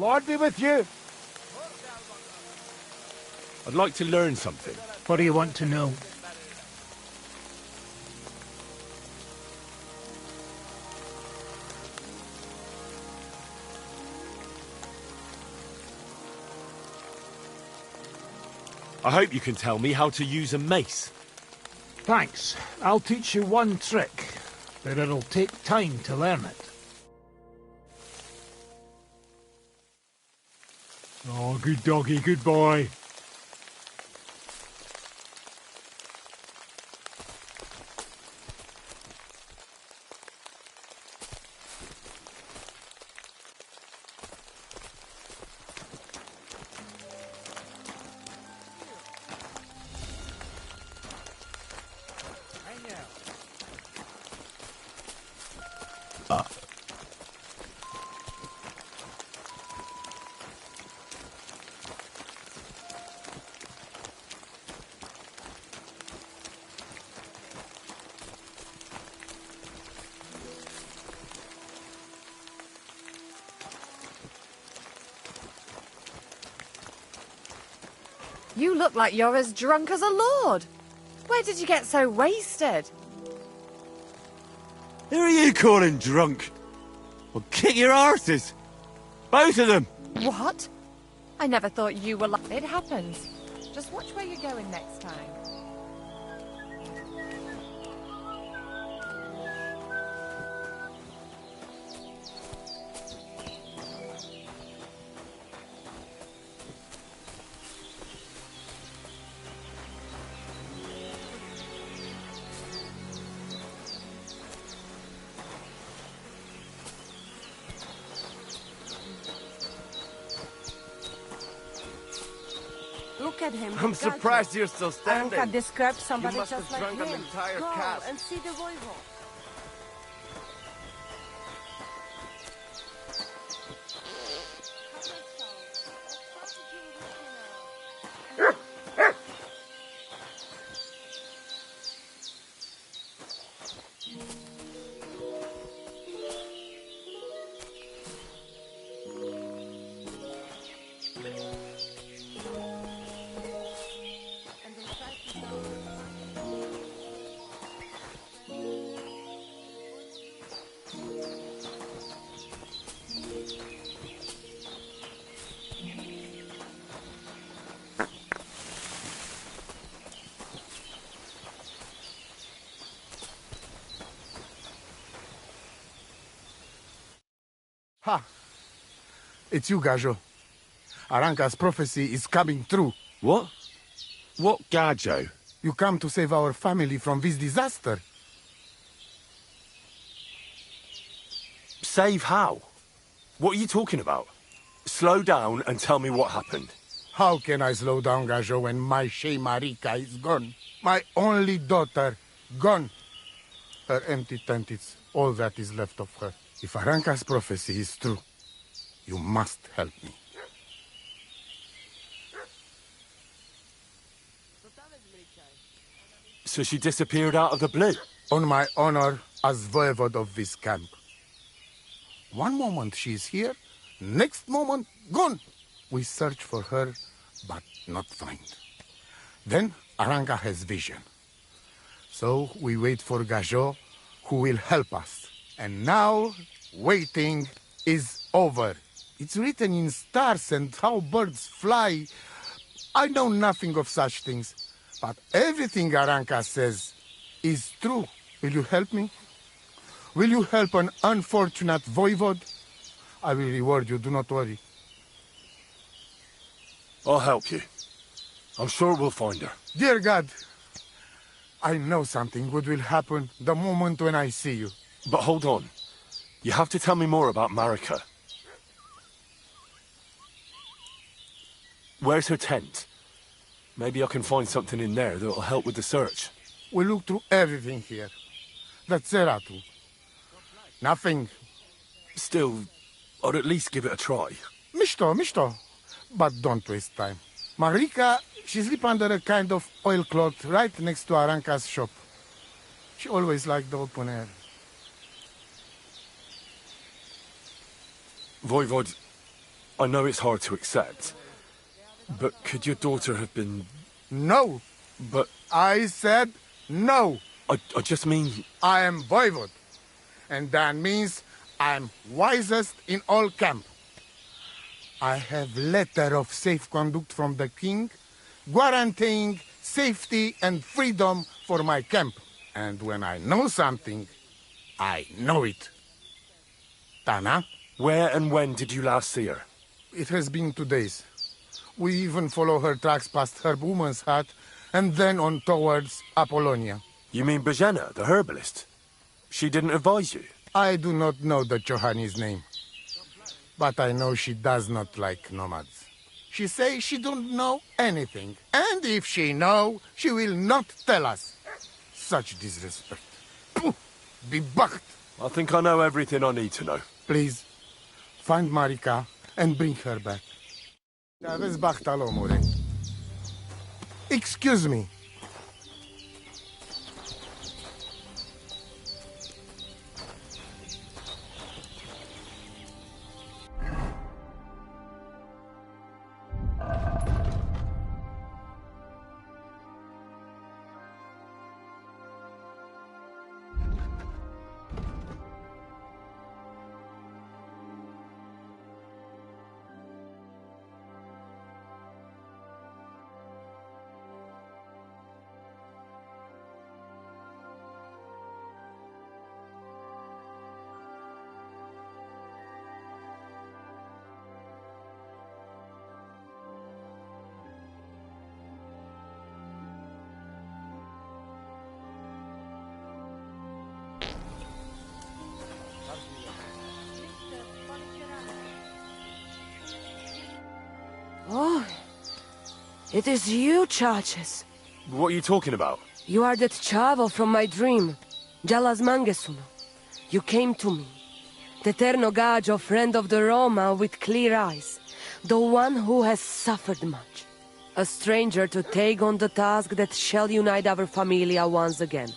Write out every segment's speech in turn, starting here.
Lord be with you. I'd like to learn something. What do you want to know? I hope you can tell me how to use a mace. Thanks. I'll teach you one trick, but it'll take time to learn it. Oh, good doggy, good boy. You look like you're as drunk as a lord. Where did you get so wasted? Who are you calling drunk? Well, kick your arses! Both of them! What? I never thought you were like... It happens. Just watch where you're going next time. Look at him. I'm surprised you're still standing. Aranka described somebody You must just have like drunk him. an entire Go cask. and see the voivod. Ha! It's you, Gajo. Aranka's prophecy is coming true. What? What Gajo? You come to save our family from this disaster. Save how? What are you talking about? Slow down and tell me what happened. How can I slow down, Gajo, when my Shea Marika is gone? My only daughter, gone. Her empty tent is all that is left of her. If Aranka's prophecy is true, you must help me. So she disappeared out of the blue? On my honor as voivod of this camp. One moment she is here, next moment gone. We search for her, but not find. Then Aranka has vision. So we wait for Gajo, who will help us. And now, waiting is over. It's written in stars and how birds fly. I know nothing of such things, but everything Aranka says is true. Will you help me? Will you help an unfortunate voivod? I will reward you, do not worry. I'll help you. I'm sure we'll find her. Dear God, I know something good will happen the moment when I see you. But hold on. You have to tell me more about Marika. Where's her tent? Maybe I can find something in there that'll help with the search. We look through everything here. That's Zeratu. Nothing. Still, I'd at least give it a try. Mishto. But don't waste time. Marika, she sleep under a kind of oilcloth right next to Aranka's shop. She always liked the open air. Voivod, I know it's hard to accept, but could your daughter have been... No. But I said no. I just mean... I am voivod, and that means I'm wisest in all camp. I have letter of safe conduct from the king, guaranteeing safety and freedom for my camp. And when I know something, I know it. Tana? Where and when did you last see her? It has been 2 days. We even follow her tracks past her woman's hut, and then on towards Apollonia. You mean Bajena, the herbalist? She didn't advise you? I do not know the Johanni's name, but I know she does not like nomads. She says she don't know anything, and if she know, she will not tell us. Such disrespect. Pooh! Be bucked! I think I know everything I need to know. Please, find Marika and bring her back. Excuse me. Oh, it is you, Часть. What are you talking about? You are that chavo from my dream, Jalas Mangesuno. You came to me, the Ternogajo friend of the Roma with clear eyes, the one who has suffered much. A stranger to take on the task that shall unite our familia once again,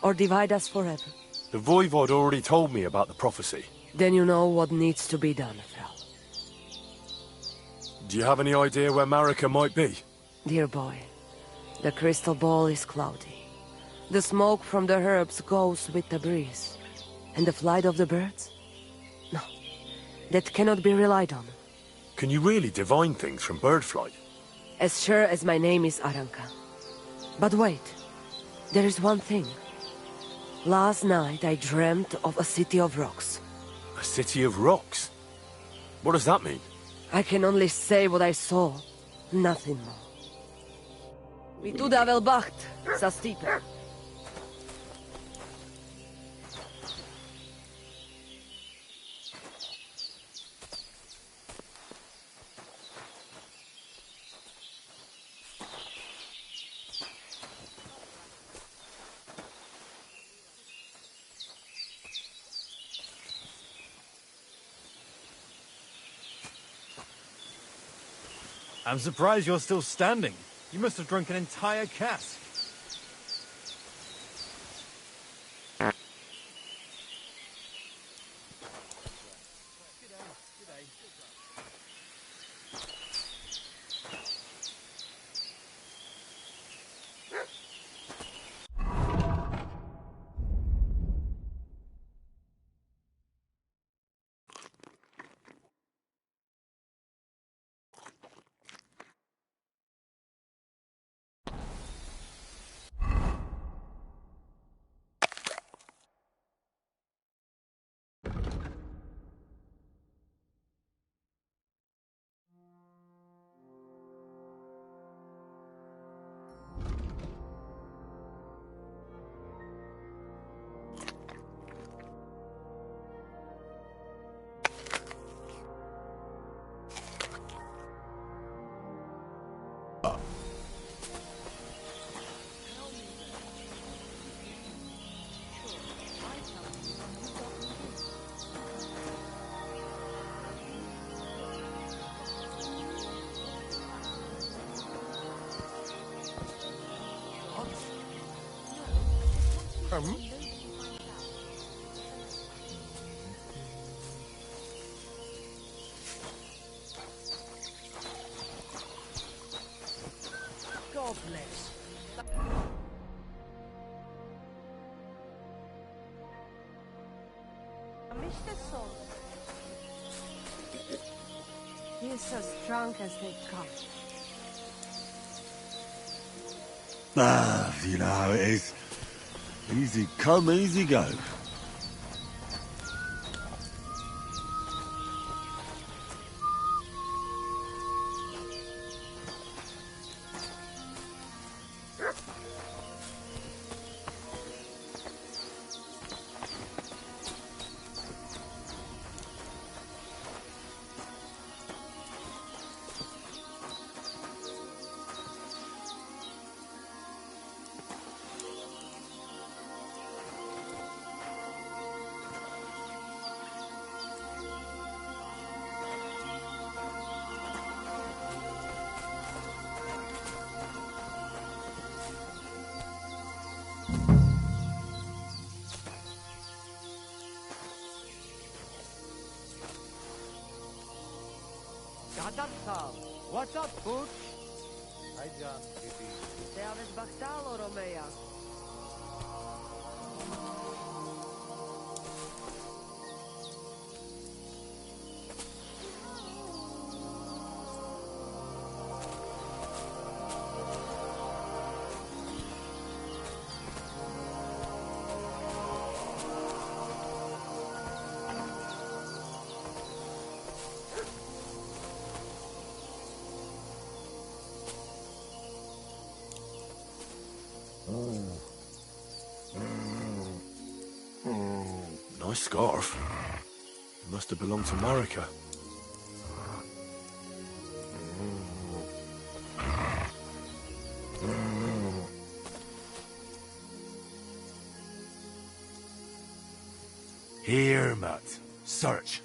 or divide us forever. The Voivod already told me about the prophecy. Then you know what needs to be done, Frau. Do you have any idea where Marika might be? Dear boy, the crystal ball is cloudy. The smoke from the herbs goes with the breeze. And the flight of the birds? No, that cannot be relied on. Can you really divine things from bird flight? As sure as my name is Aranka. But wait, there is one thing. Last night I dreamt of a city of rocks. A city of rocks? What does that mean? I can only say what I saw, nothing more. Vi tu da vel bacht, sa stipe. I'm surprised you're still standing. You must have drunk an entire cask. your place. He is as drunk as they come. Ah, you know how it is. Easy come, easy go. What's up, Pooch? Hi, John. Baby. Te aveți bactalo, Romea. Nice scarf. It must have belonged to Marika. Here, Matt. Search.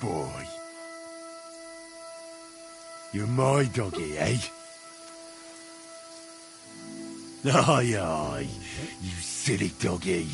boy. You're my doggy, eh? Aye, aye, you silly doggy.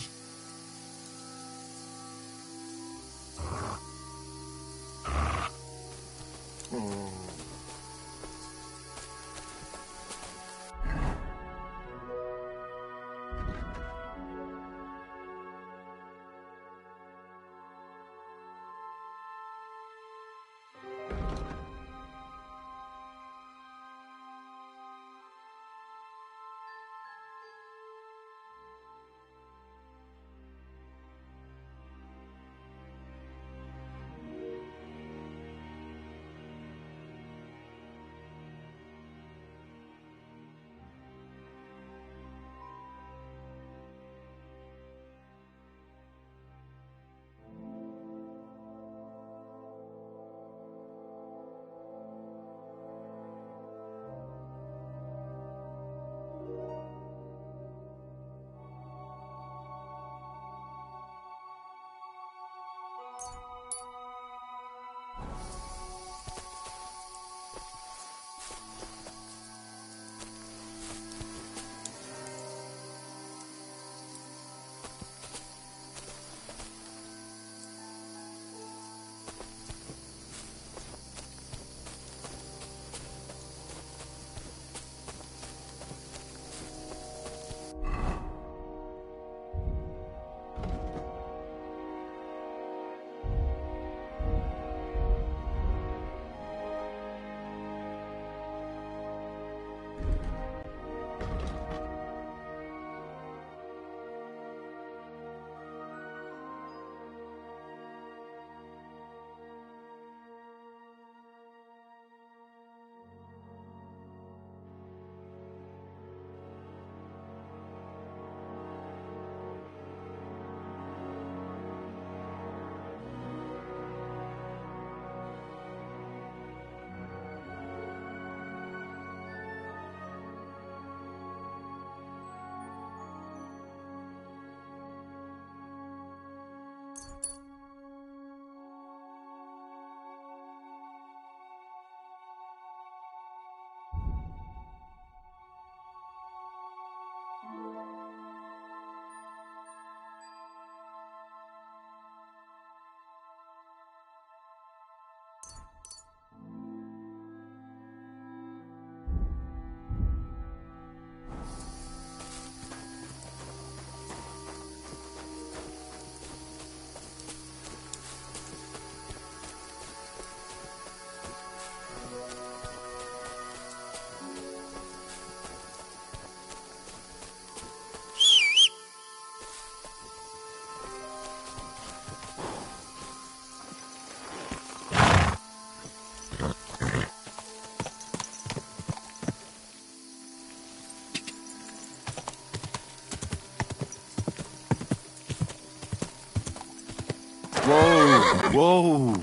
Whoa, whoa.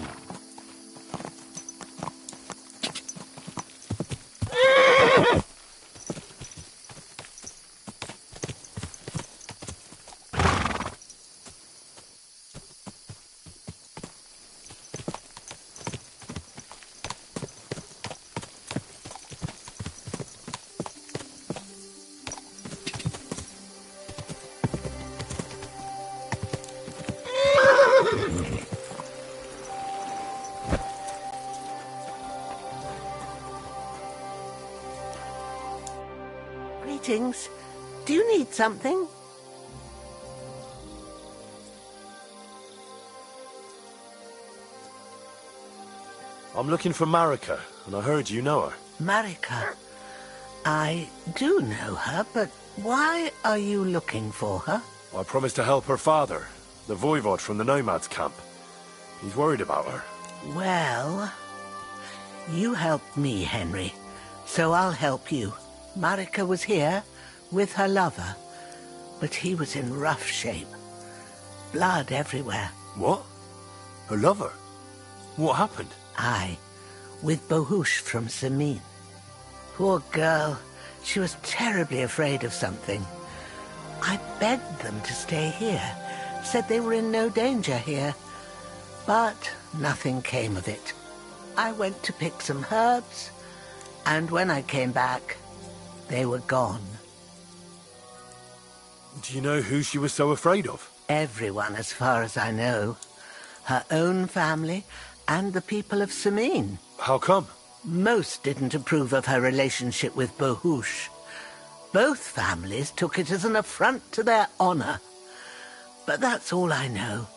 Greetings. Do you need something? I'm looking for Marika, and I heard you know her. Marika. I do know her, but why are you looking for her? I promised to help her father, the voivod from the nomads camp. He's worried about her. Well, you helped me, Henry, so I'll help you. Marika was here with her lover, but he was in rough shape. Blood everywhere. What? Her lover? What happened? Aye, with Bohush from Samin. Poor girl, she was terribly afraid of something. I begged them to stay here, said they were in no danger here. But nothing came of it. I went to pick some herbs, and when I came back, they were gone. Do you know who she was so afraid of? Everyone, as far as I know. Her own family and the people of Sameen. How come? Most didn't approve of her relationship with Bahush. Both families took it as an affront to their honor. But that's all I know.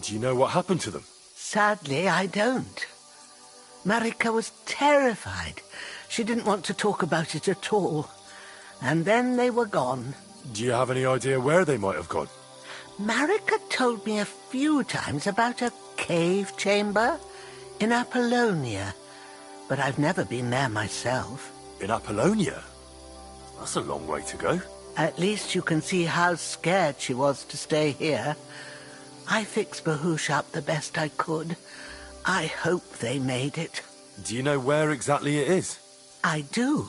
Do you know what happened to them? Sadly, I don't. Marika was terrified. She didn't want to talk about it at all. And then they were gone. Do you have any idea where they might have gone? Marika told me a few times about a cave chamber in Apollonia, but I've never been there myself. In Apollonia? That's a long way to go. At least you can see how scared she was to stay here. I fixed Bahush up the best I could. I hope they made it. Do you know where exactly it is? I do.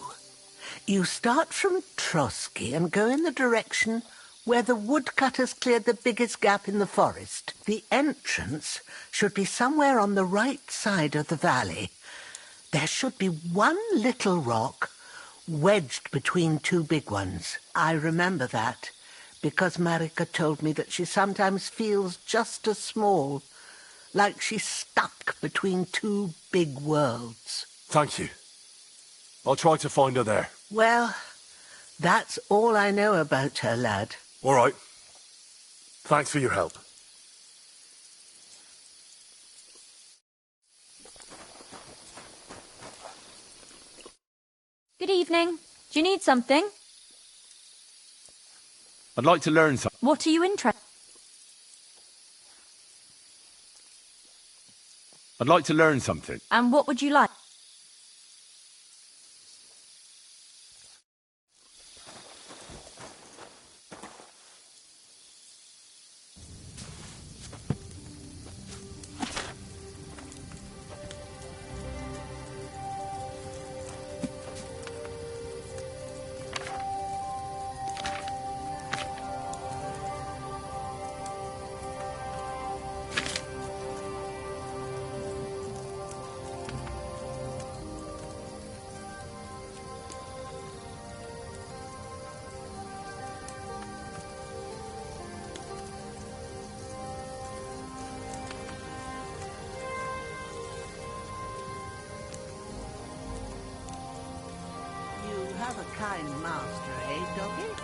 You start from Trotsky and go in the direction where the woodcutters cleared the biggest gap in the forest. The entrance should be somewhere on the right side of the valley. There should be one little rock wedged between two big ones. I remember that because Marika told me that she sometimes feels just as small, like she's stuck between two big worlds. Thank you. I'll try to find her there. Well, that's all I know about her, lad. All right. Thanks for your help. Good evening. Do you need something? I'd like to learn something. What are you interested in? I'd like to learn something. And what would you like? You have a kind master, eh, doggy?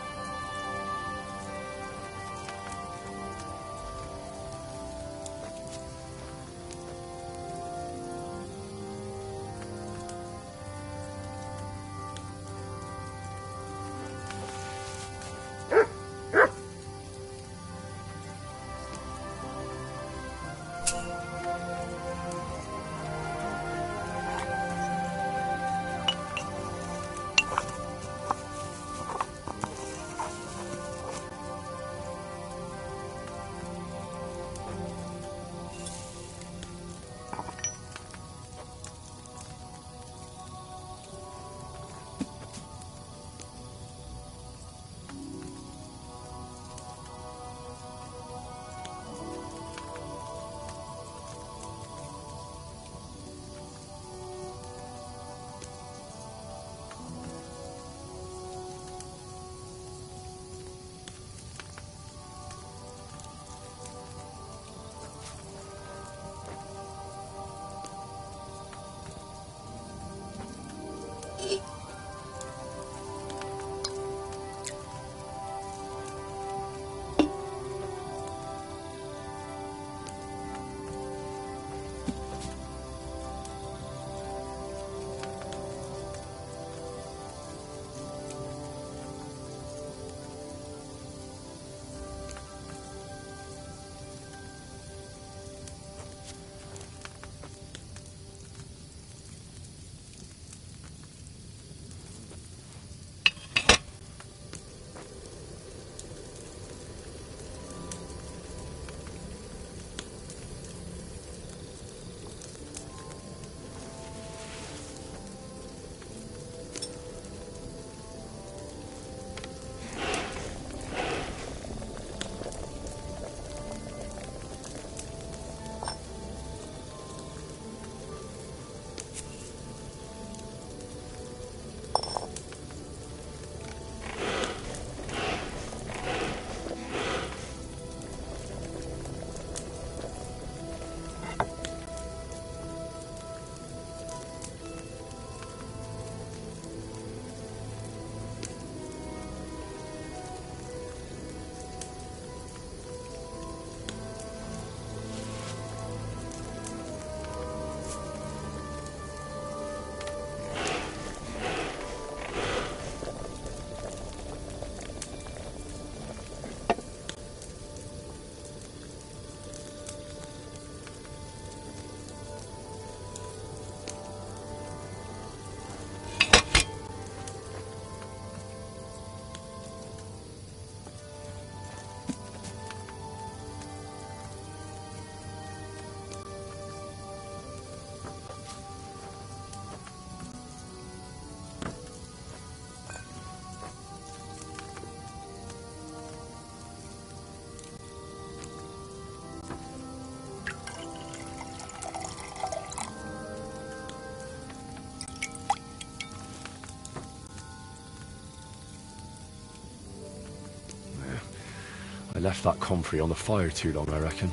left that comfrey on the fire too long, I reckon.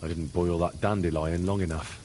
I didn't boil that dandelion long enough.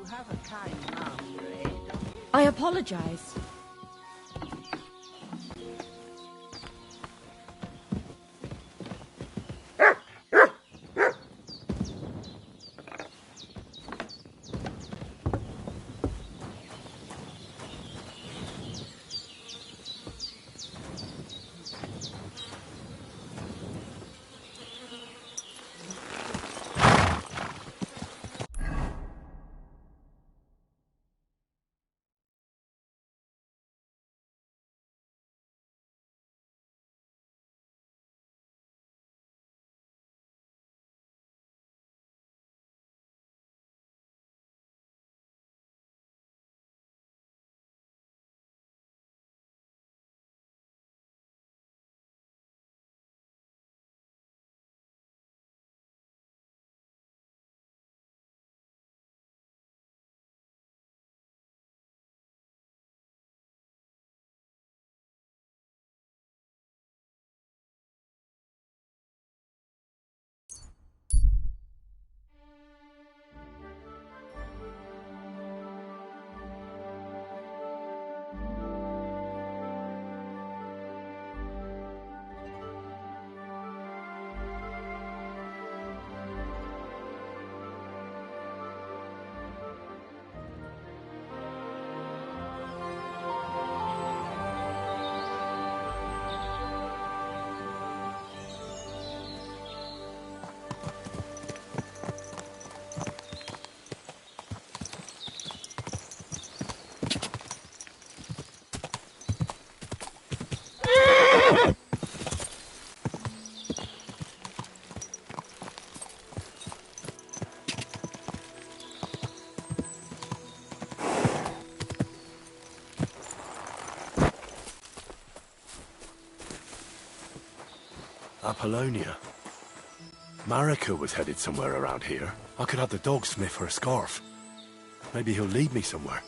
Have a kind master, eh, don't you? I apologize. Apollonia. Marika was headed somewhere around here. I could have the dog sniff her scarf. Maybe he'll lead me somewhere.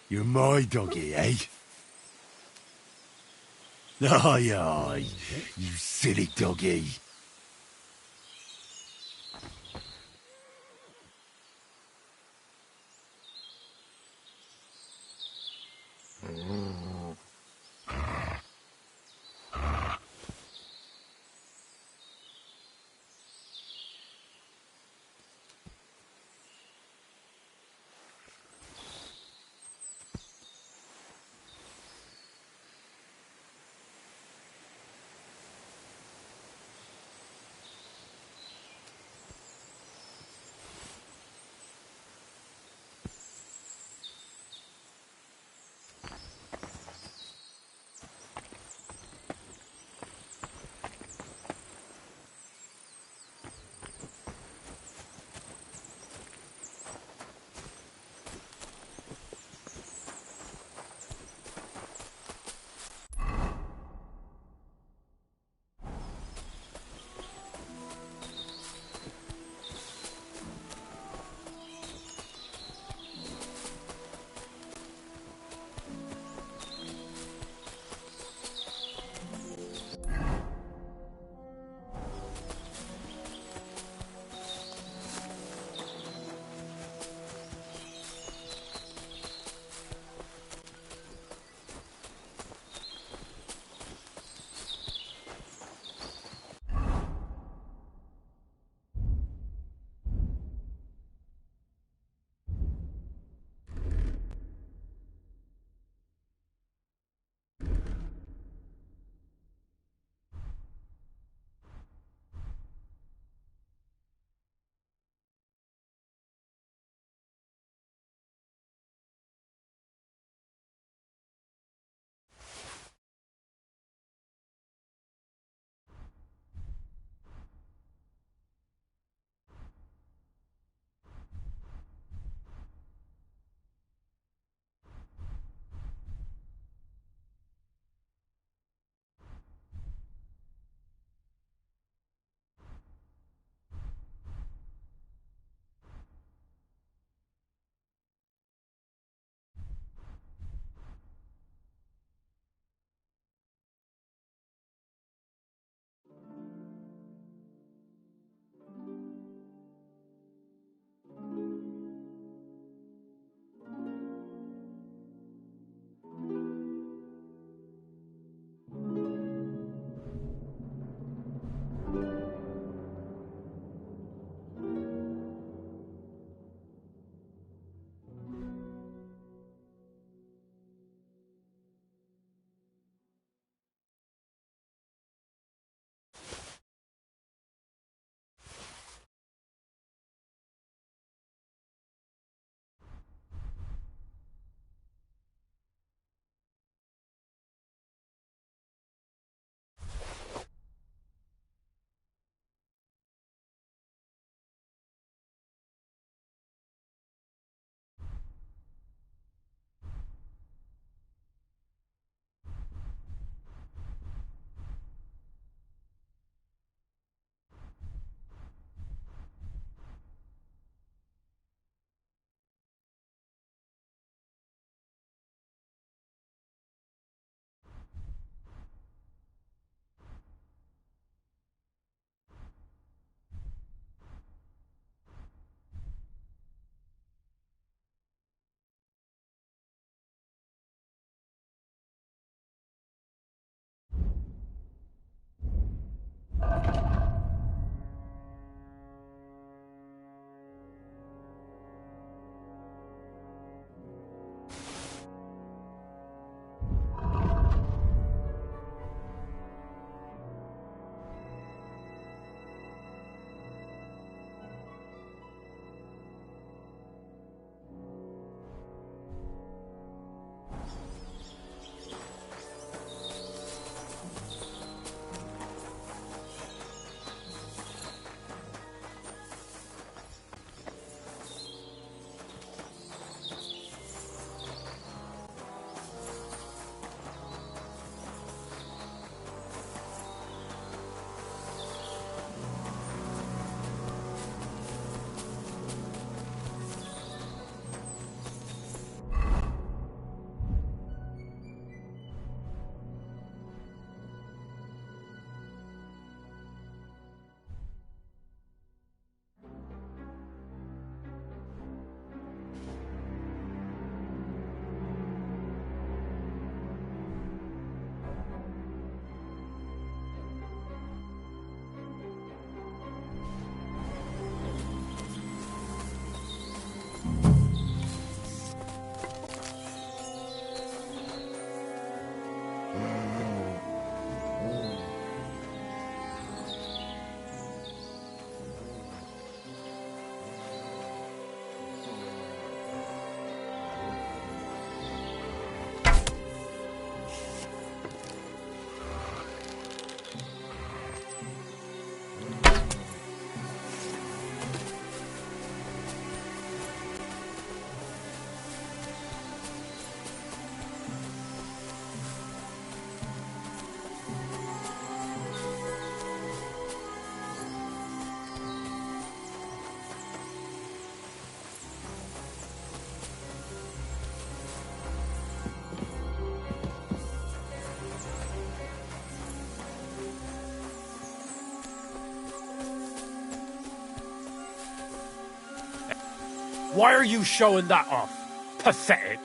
You're my doggy, eh? Aye, aye, you silly doggy. Why are you showing that off? Pathetic.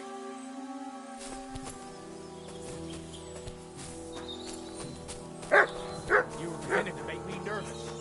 You were beginning to make me nervous.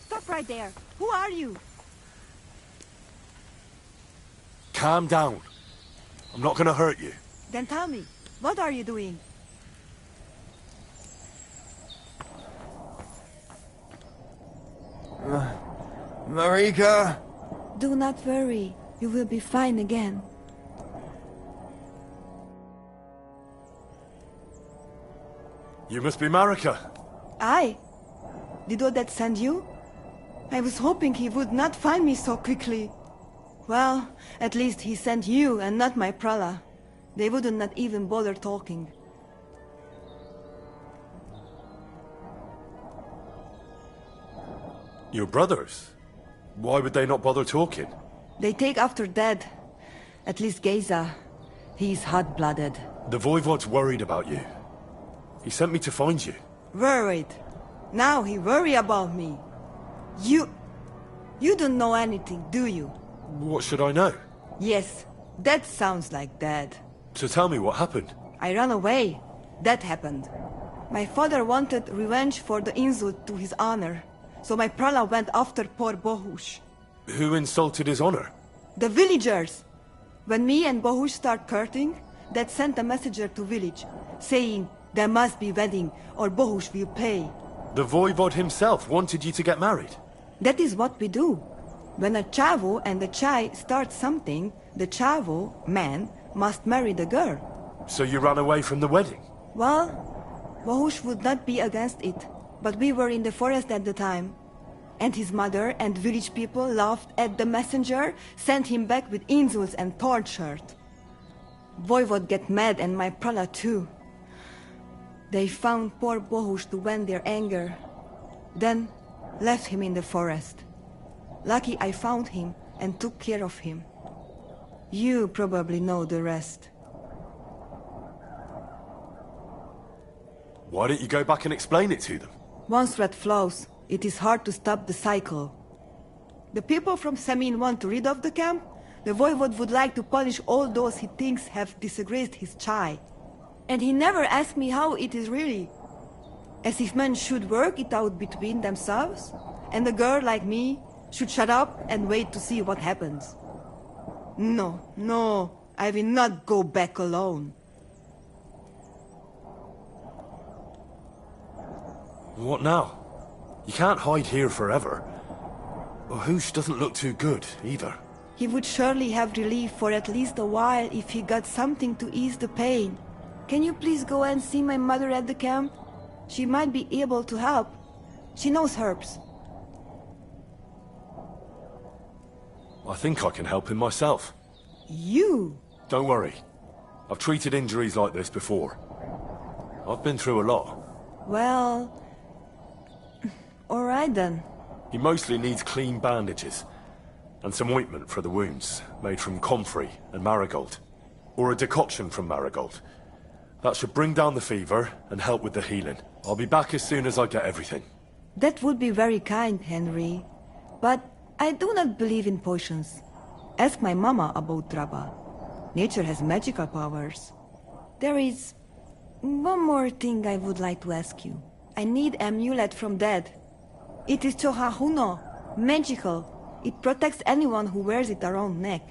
Stop right there. Who are you? Calm down. I'm not gonna hurt you. Then tell me, what are you doing? Marika! Do not worry. You will be fine again. You must be Marika. I? Did Odette send you? I was hoping he would not find me so quickly. Well, at least he sent you and not my prala. They wouldn't not even bother talking. Your brothers? Why would they not bother talking? They take after dead. At least Geza. He's hot-blooded. The Voivod's worried about you. He sent me to find you. Worried. Now he worry about me. You don't know anything, do you? What should I know? Yes, that sounds like Dad. So tell me what happened. I ran away. That happened. My father wanted revenge for the insult to his honor. So my prala went after poor Bohush. Who insulted his honor? The villagers! When me and Bohush start courting, Dad sent a messenger to village, saying there must be wedding or Bohush will pay. The Voivod himself wanted you to get married. That is what we do. When a chavo and a chai start something, the chavo, man, must marry the girl. So you ran away from the wedding? Well, Bohush would not be against it, but we were in the forest at the time. And his mother and village people laughed at the messenger, sent him back with insults and tortured. Voivod get mad and my prala too. They found poor Bohush to vent their anger. Then left him in the forest. Lucky I found him and took care of him. You probably know the rest. Why don't you go back and explain it to them? Once thread flows, it is hard to stop the cycle. The people from Semin want to rid of the camp. The Voivod would like to punish all those he thinks have disgraced his chai. And he never asked me how it is really. As if men should work it out between themselves, and a girl like me should shut up and wait to see what happens. No, I will not go back alone. What now? You can't hide here forever. Bohush doesn't look too good, either. He would surely have relief for at least a while if he got something to ease the pain. Can you please go and see my mother at the camp? She might be able to help. She knows herbs. I think I can help him myself. You? Don't worry. I've treated injuries like this before. I've been through a lot. Well... all right then. He mostly needs clean bandages. And some ointment for the wounds, made from comfrey and marigold. Or a decoction from marigold. That should bring down the fever and help with the healing. I'll be back as soon as I get everything. That would be very kind, Henry. But I do not believe in potions. Ask my mama about Draba. Nature has magical powers. There is one more thing I would like to ask you. I need amulet from Dad. It is Chohahuno, magical. It protects anyone who wears it around neck.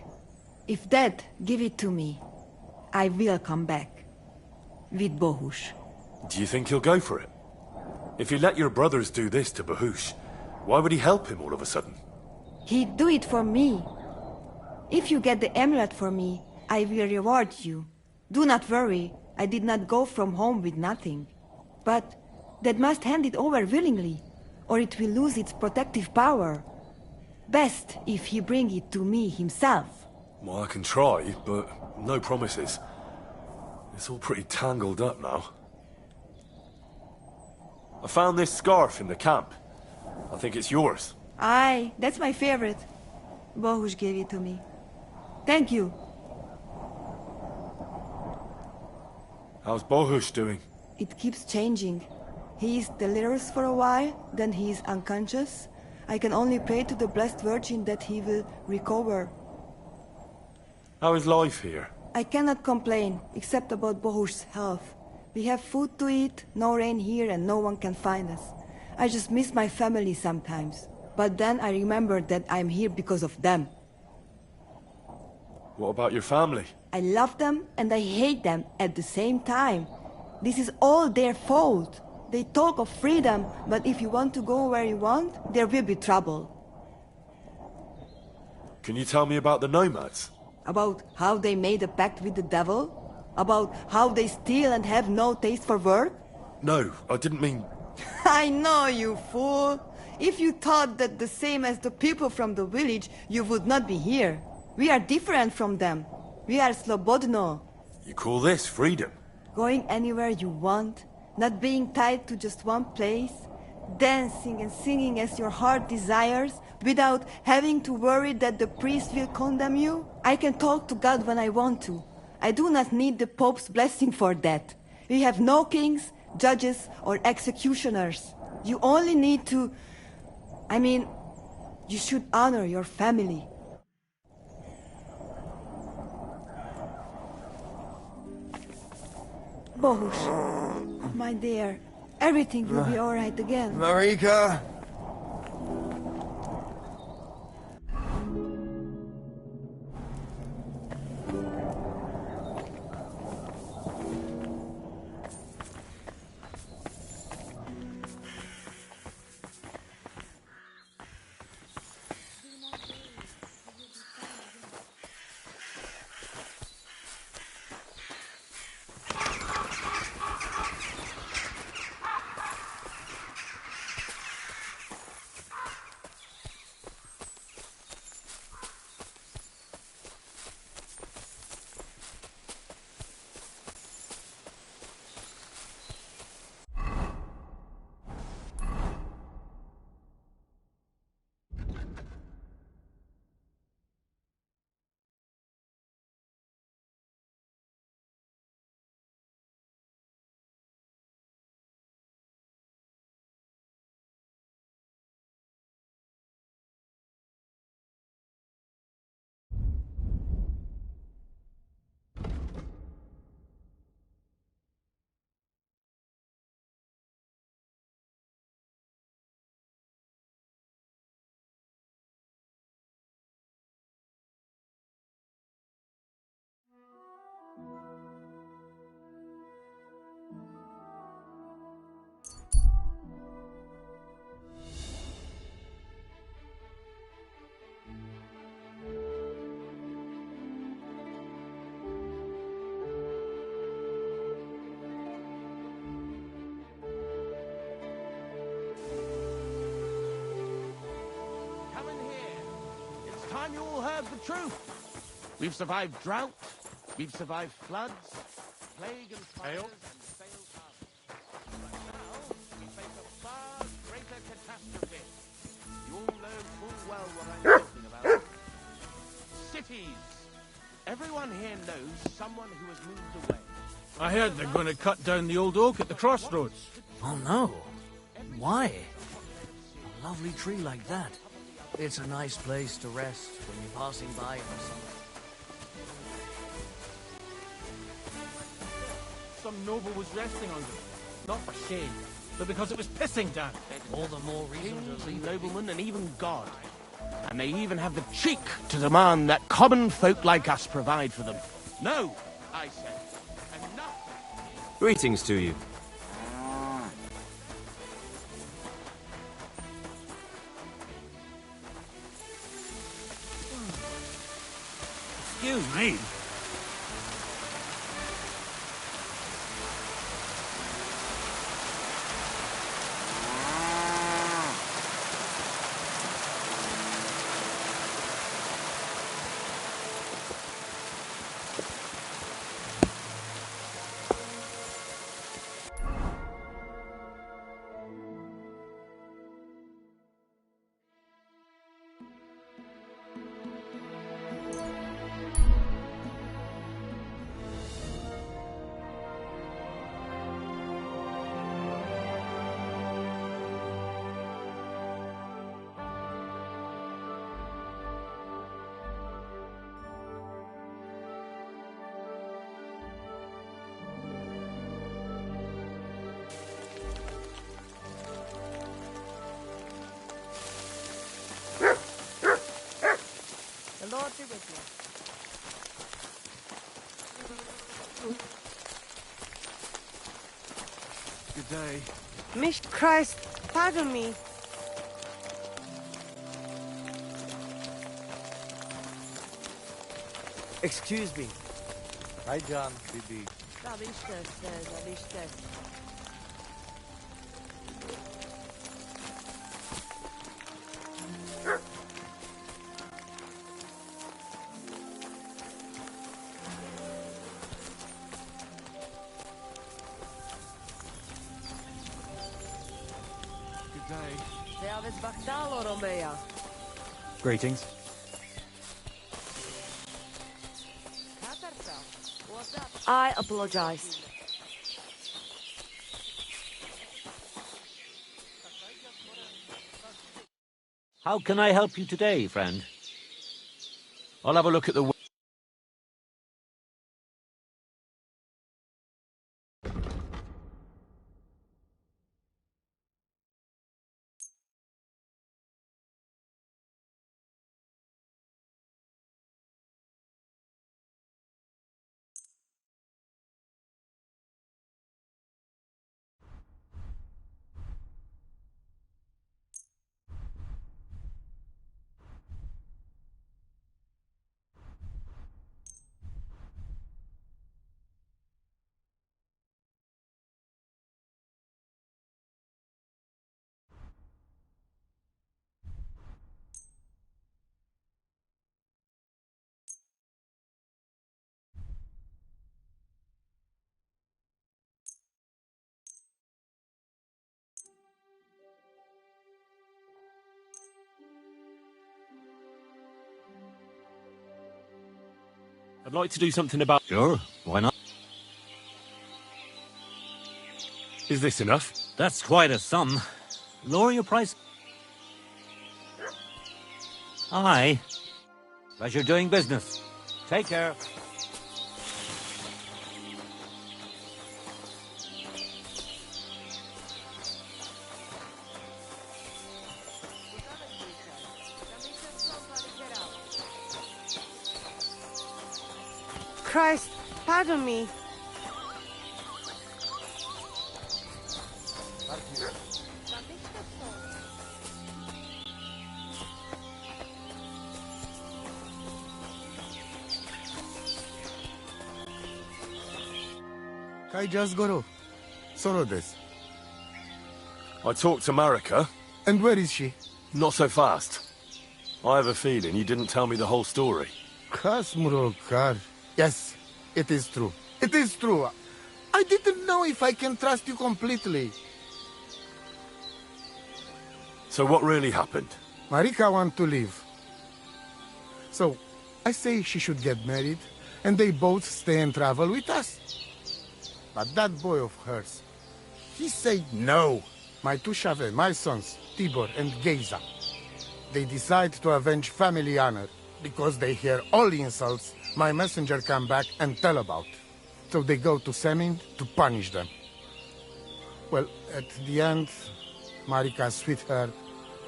If Dad give it to me, I will come back. With Bohush. Do you think he'll go for it? If you let your brothers do this to Bohush, why would he help him all of a sudden? He'd do it for me. If you get the amulet for me, I will reward you. Do not worry, I did not go from home with nothing. But Dad must hand it over willingly, or it will lose its protective power. Best if he bring it to me himself. Well, I can try, but no promises. It's all pretty tangled up now. I found this scarf in the camp. I think it's yours. Aye, that's my favorite. Bohush gave it to me. Thank you. How's Bohush doing? It keeps changing. He is delirious for a while, then he is unconscious. I can only pray to the Blessed Virgin that he will recover. How is life here? I cannot complain, except about Bohush's health. We have food to eat, no rain here, and no one can find us. I just miss my family sometimes. But then I remember that I'm here because of them. What about your family? I love them and I hate them at the same time. This is all their fault. They talk of freedom, but if you want to go where you want, there will be trouble. Can you tell me about the nomads? About how they made a pact with the devil? About how they steal and have no taste for work? No, I didn't mean... I know, you fool! If you thought that the same as the people from the village, you would not be here. We are different from them. We are Slobodno. You call this freedom? Going anywhere you want, not being tied to just one place. dancing and singing as your heart desires, without having to worry that the priest will condemn you? I can talk to God when I want to. I do not need the Pope's blessing for that. We have no kings, judges, or executioners. You only need to... you should honor your family. Bohush, my dear, everything will be all right again. Marika! You all heard the truth. We've survived drought, we've survived floods, plague and fires, and failed harvests. But now we face a far greater catastrophe. You all know full well what I'm talking about. Cities. Everyone here knows someone who has moved away. I heard they're going to cut down the old oak at the crossroads. Oh no. Why? A lovely tree like that. It's a nice place to rest when you're passing by in the summer. Some noble was resting under it. Not for shade, but because it was pissing down. All the more reason Kings to and leave it. noblemen and even God. And they even have the cheek to demand that common folk like us provide for them. No, I say. Enough. Greetings to you. Excuse me. The Lord be with Good you. day. Miss Christ, pardon me. Excuse me. Hi, John, Bibi. Good Greetings. I apologize. How can I help you today, friend? I'll have a look at the... I'd like to do something about... Sure, why not? Is this enough? That's quite a sum. Lower your price. Aye. Pleasure doing business. Take care. Christ, pardon me. Kai just Goro. Solo des. I talked to Marika. And where is she? Not so fast. I have a feeling you didn't tell me the whole story. Kasmurokar. Yes, it is true. It is true. I didn't know if I can trust you completely. So what really happened? Marika want to leave. So, I say she should get married, and they both stay and travel with us. But that boy of hers, he said no. My two Shave, my sons, Tibor and Geza, they decide to avenge family honor because they hear all insults my messenger come back and tell about. So they go to Semin to punish them. Well, at the end, Marika's sweetheart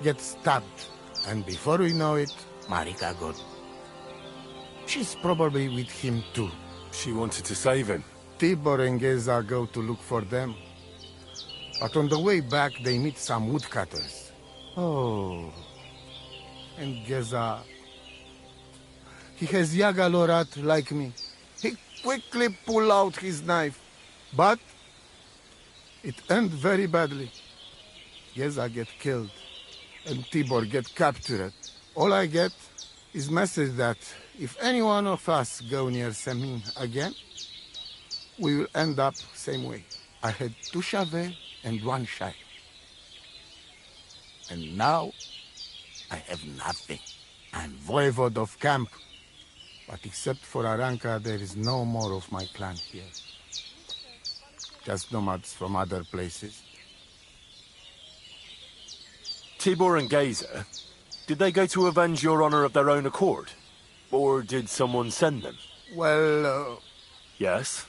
gets stabbed. And before we know it, Marika gone. She's probably with him too. She wanted to save him. Tibor and Geza go to look for them. But on the way back, they meet some woodcutters. Oh. And Geza... he has Yaga Lorat like me. He quickly pull out his knife. But... it end very badly. Geza get killed. And Tibor get captured. All I get is message that if any one of us go near Semin again, we will end up same way. I had 2 Shave and 1 Shai. And now, I have nothing. I'm voivode of camp. But except for Aranka, there is no more of my clan here. Just nomads from other places. Tibor and Geza, did they go to avenge your honor of their own accord? Or did someone send them? Well, Yes?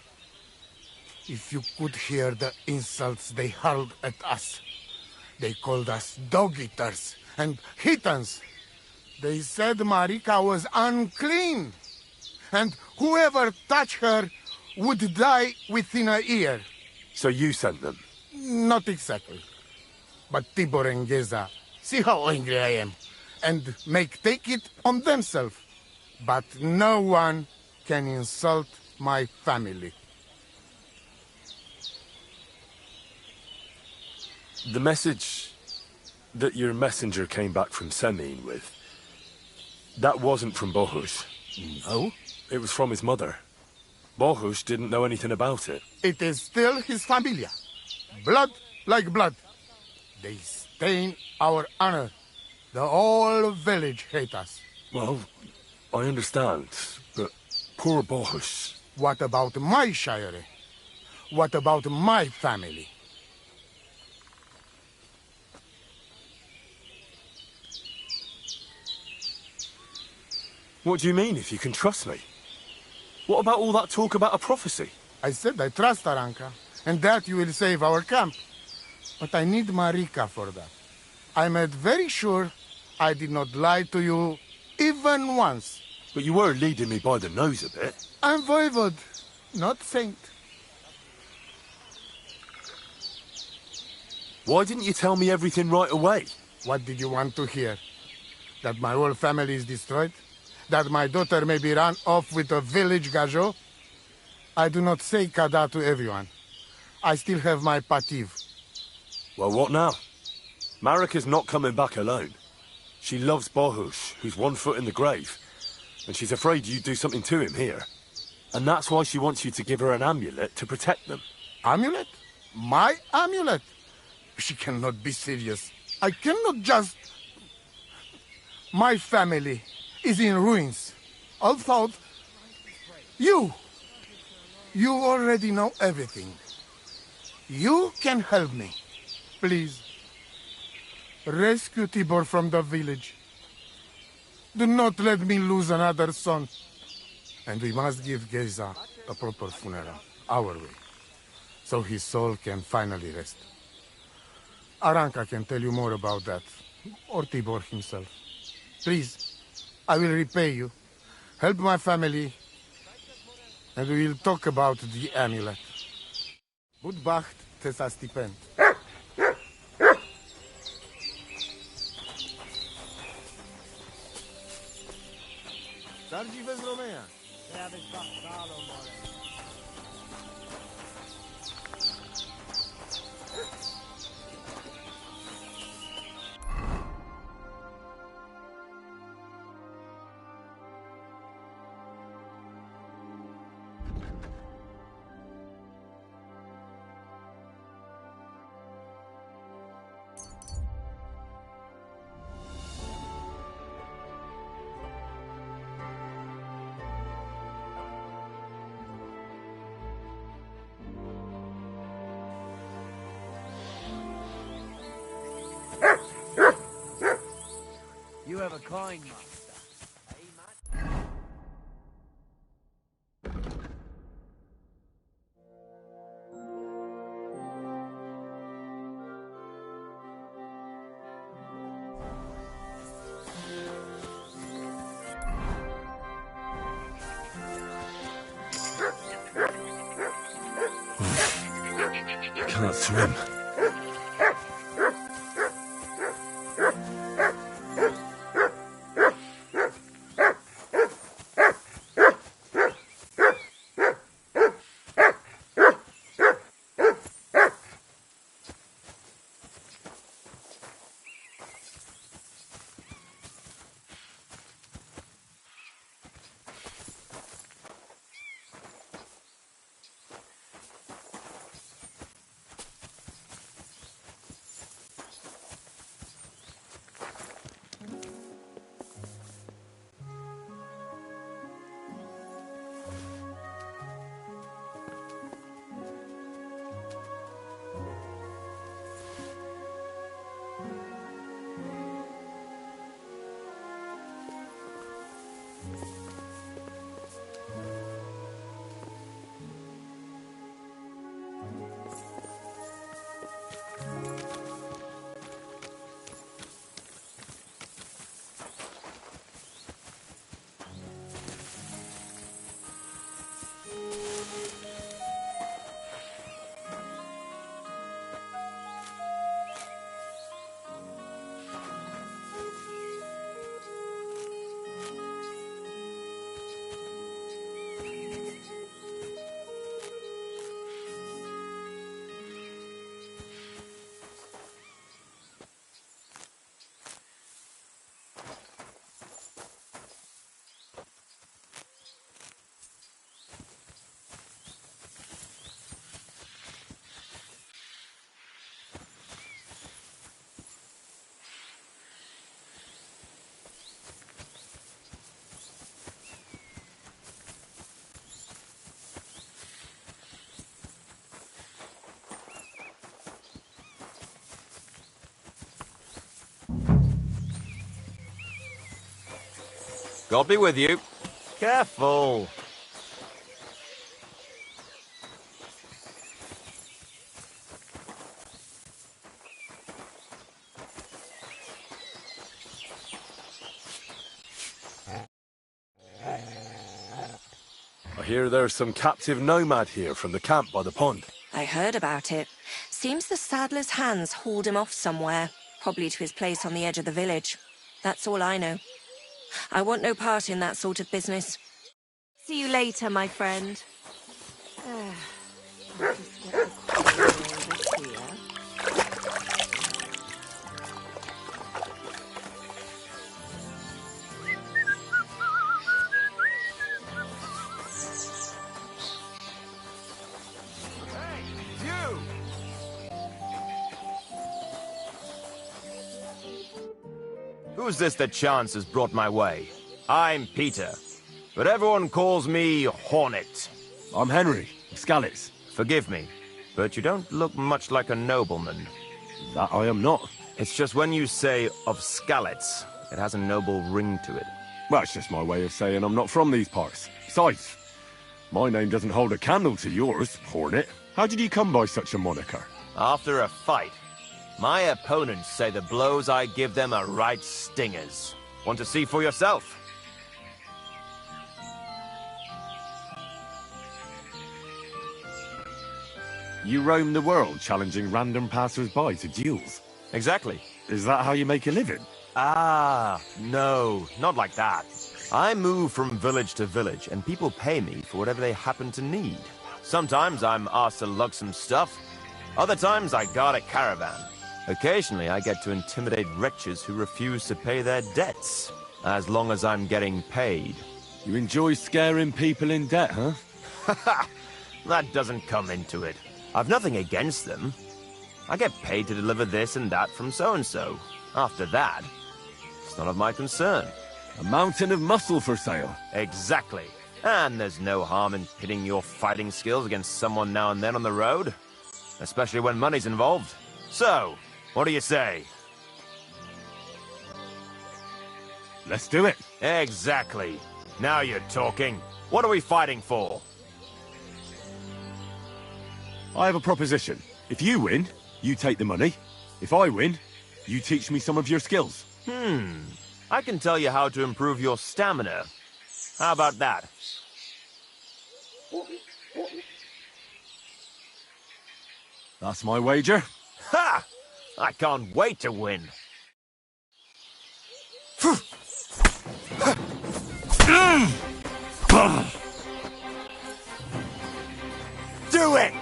if you could hear the insults they hurled at us. They called us dog-eaters and hitans. They said Marika was unclean. And whoever touched her would die within a year. So you sent them? Not exactly. But Tibor and Geza, see how angry I am, and take it on themselves. But no one can insult my family. The message that your messenger came back from Semin with, that wasn't from Bohush. No? It was from his mother. Bohush didn't know anything about it. It is still his familia. Blood like blood. They stain our honor. The whole village hate us. Well, I understand, but poor Bohus. What about my shire? What about my family? What do you mean, if you can trust me? What about all that talk about a prophecy? I said I trust Aranka, and that you will save our camp. But I need Marika for that. I made very sure I did not lie to you even once. But you were leading me by the nose a bit. I'm voivod, not saint. Why didn't you tell me everything right away? What did you want to hear? That my whole family is destroyed? That my daughter may be run off with a village gajo? I do not say kada to everyone. I still have my pativ. Well, what now? Marika's not coming back alone. She loves Bohus, who's 1 foot in the grave. And she's afraid you'd do something to him here. And that's why she wants you to give her an amulet to protect them. Amulet? My amulet? She cannot be serious. I cannot just... My family is in ruins. Although... You already know everything. You can help me. Please. Rescue Tibor from the village. Do not let me lose another son. And we must give Geza a proper funeral, our way, so his soul can finally rest. Aranka can tell you more about that, or Tibor himself. Please, I will repay you. Help my family, and we will talk about the amulet. Budbacht tesa stipend. Sargi bez Romea. You have a coin, master. Cannot swim. God be with you. Careful. I hear there's some captive nomad here from the camp by the pond. I heard about it. Seems the saddler's hands hauled him off somewhere, probably to his place on the edge of the village. That's all I know. I want no part in that sort of business. See you later, my friend. Who's this that chance has brought my way? I'm Peter, but everyone calls me Hornet. I'm Henry, of Skalitz. Forgive me, but you don't look much like a nobleman. That I am not. It's just when you say of Skalitz, it has a noble ring to it. Well, it's just my way of saying I'm not from these parts. Besides, my name doesn't hold a candle to yours, Hornet. How did you come by such a moniker? After a fight, my opponents say the blows I give them are right stingers. Want to see for yourself? You roam the world challenging random passers-by to duels. Exactly. Is that how you make a living? Ah, no, not like that. I move from village to village, and people pay me for whatever they happen to need. Sometimes I'm asked to lug some stuff. Other times I guard a caravan. Occasionally I get to intimidate wretches who refuse to pay their debts, as long as I'm getting paid. You enjoy scaring people in debt, huh? Haha, that doesn't come into it. I've nothing against them. I get paid to deliver this and that from so-and-so. After that, it's none of my concern. A mountain of muscle for sale. Exactly. And there's no harm in pitting your fighting skills against someone now and then on the road. Especially when money's involved. So, what do you say? Let's do it. Exactly. Now you're talking. What are we fighting for? I have a proposition. If you win, you take the money. If I win, you teach me some of your skills. I can tell you how to improve your stamina. How about that? That's my wager. Ha! I can't wait to win. Do it!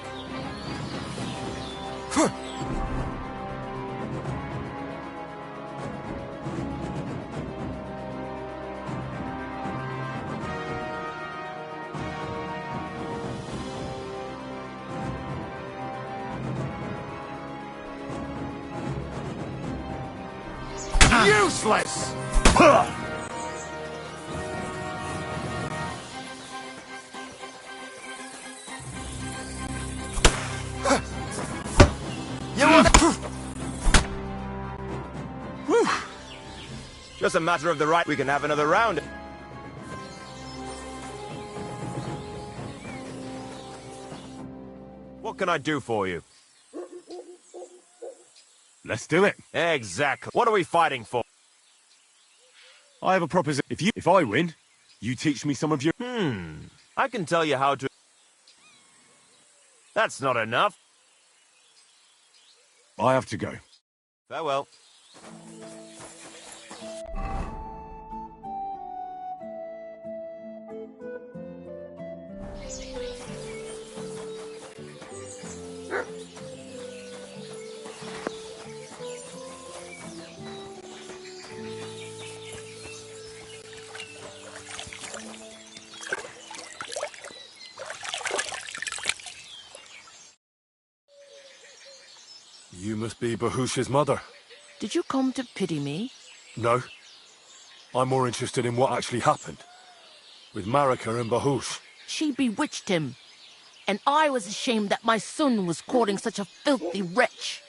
Useless! You want... Just a matter of the right. We can have another round. What can I do for you? Let's do it. Exactly. What are we fighting for? I have a proposition. If I win, you teach me some of your... I can tell you how to... That's not enough. I have to go. Farewell. You must be Bahush's mother. Did you come to pity me? No. I'm more interested in what actually happened. With Marika and Bahush. She bewitched him. And I was ashamed that my son was courting such a filthy wretch.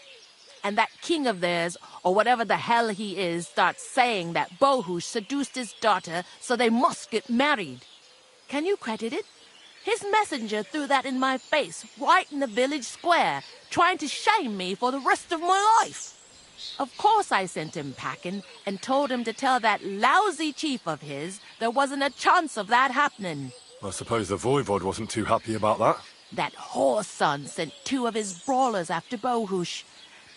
and that king of theirs, or whatever the hell he is, starts saying that Bohush seduced his daughter, so they must get married. Can you credit it? His messenger threw that in my face, right in the village square, trying to shame me for the rest of my life. Of course I sent him packing and told him to tell that lousy chief of his there wasn't a chance of that happening. I suppose the Voivod wasn't too happy about that. That whore's son sent 2 of his brawlers after Bohush.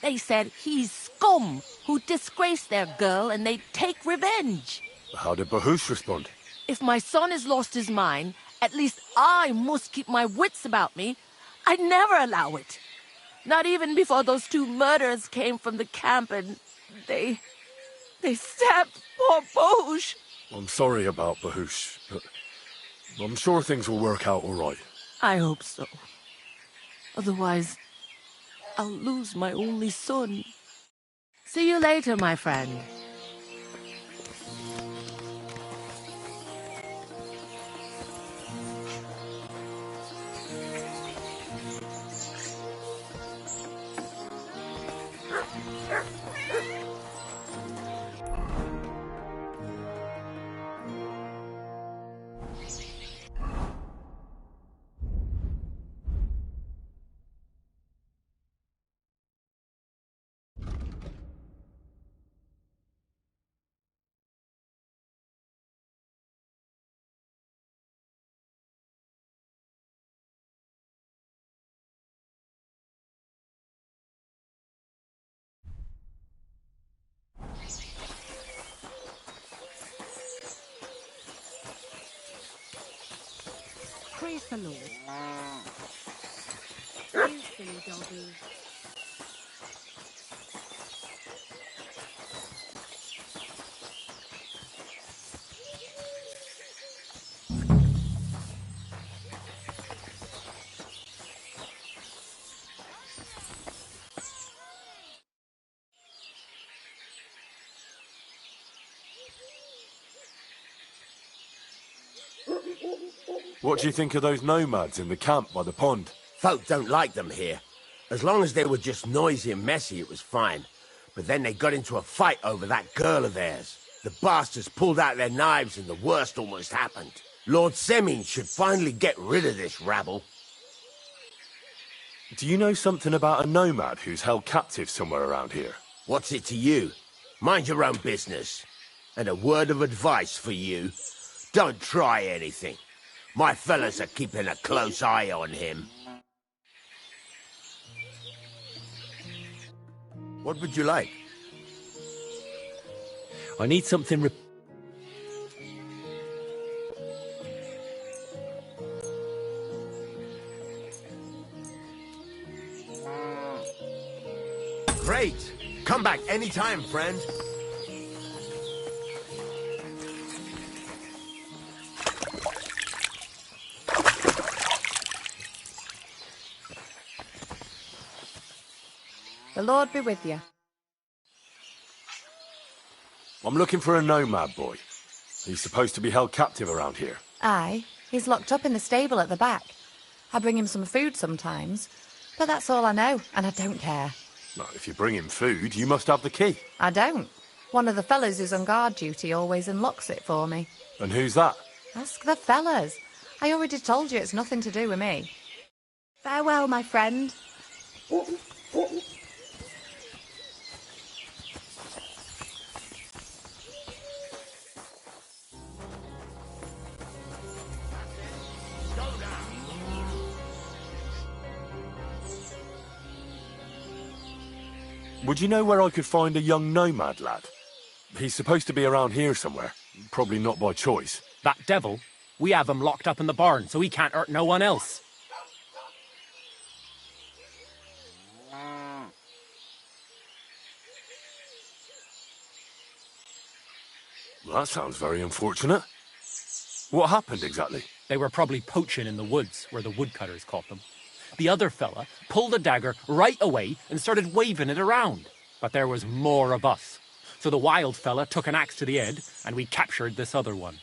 They said he's scum who disgraced their girl and they'd take revenge. How did Bahush respond? If my son has lost his mind, at least I must keep my wits about me. I'd never allow it. Not even before those 2 murderers came from the camp and they stabbed poor Bohush. I'm sorry about Bahush, but I'm sure things will work out all right. I hope so. Otherwise, I'll lose my only son. See you later, my friend. Praise the Lord. You silly doggy. What do you think of those nomads in the camp by the pond? Folk don't like them here. As long as they were just noisy and messy, it was fine. But then they got into a fight over that girl of theirs. The bastards pulled out their knives and the worst almost happened. Lord Semin should finally get rid of this rabble. Do you know something about a nomad who's held captive somewhere around here? What's it to you? Mind your own business. And a word of advice for you. Don't try anything. My fellas are keeping a close eye on him. What would you like? I need something Great! Come back anytime, friend. The Lord be with you. I'm looking for a nomad boy. He's supposed to be held captive around here. Aye, he's locked up in the stable at the back. I bring him some food sometimes, but that's all I know, and I don't care. Well, if you bring him food, you must have the key. I don't. One of the fellas who's on guard duty always unlocks it for me. And who's that? Ask the fellas. I already told you it's nothing to do with me. Farewell, my friend. Would you know where I could find a young nomad lad? He's supposed to be around here somewhere. Probably not by choice. That devil? We have him locked up in the barn, so he can't hurt no one else. Well, that sounds very unfortunate. What happened exactly? They were probably poaching in the woods, where the woodcutters caught them. The other fella pulled a dagger right away and started waving it around. But there was more of us. So the wild fella took an axe to the head, and we captured this other one.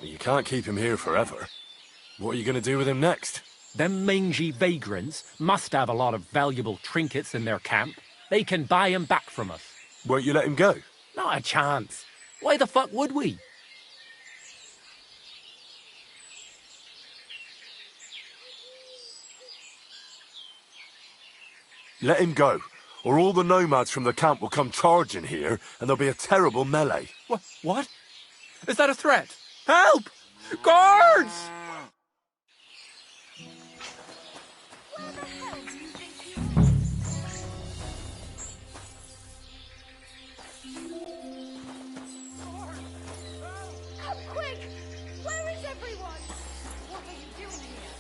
You can't keep him here forever. What are you going to do with him next? Them mangy vagrants must have a lot of valuable trinkets in their camp. They can buy 'em back from us. Won't you let him go? Not a chance. Why the fuck would we? Let him go, or all the nomads from the camp will come charging here, and there'll be a terrible melee. What? Is that a threat? Help! Guards! Quick! Where is everyone? What are you doing here?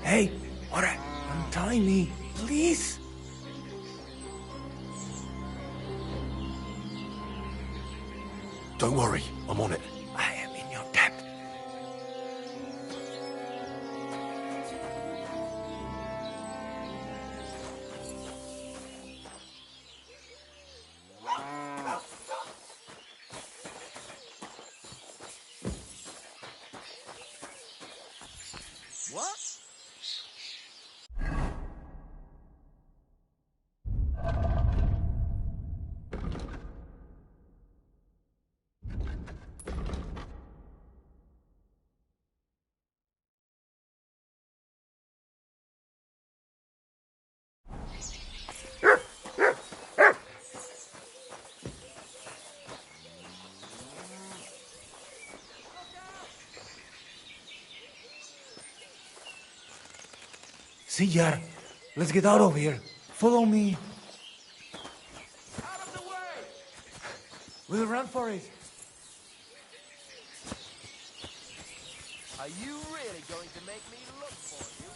Hey, alright, untie me, please. Don't worry, I'm on it. I am in your debt. What? Sijar, let's get out of here. Follow me. Out of the way! We'll run for it. Are you really going to make me look for you?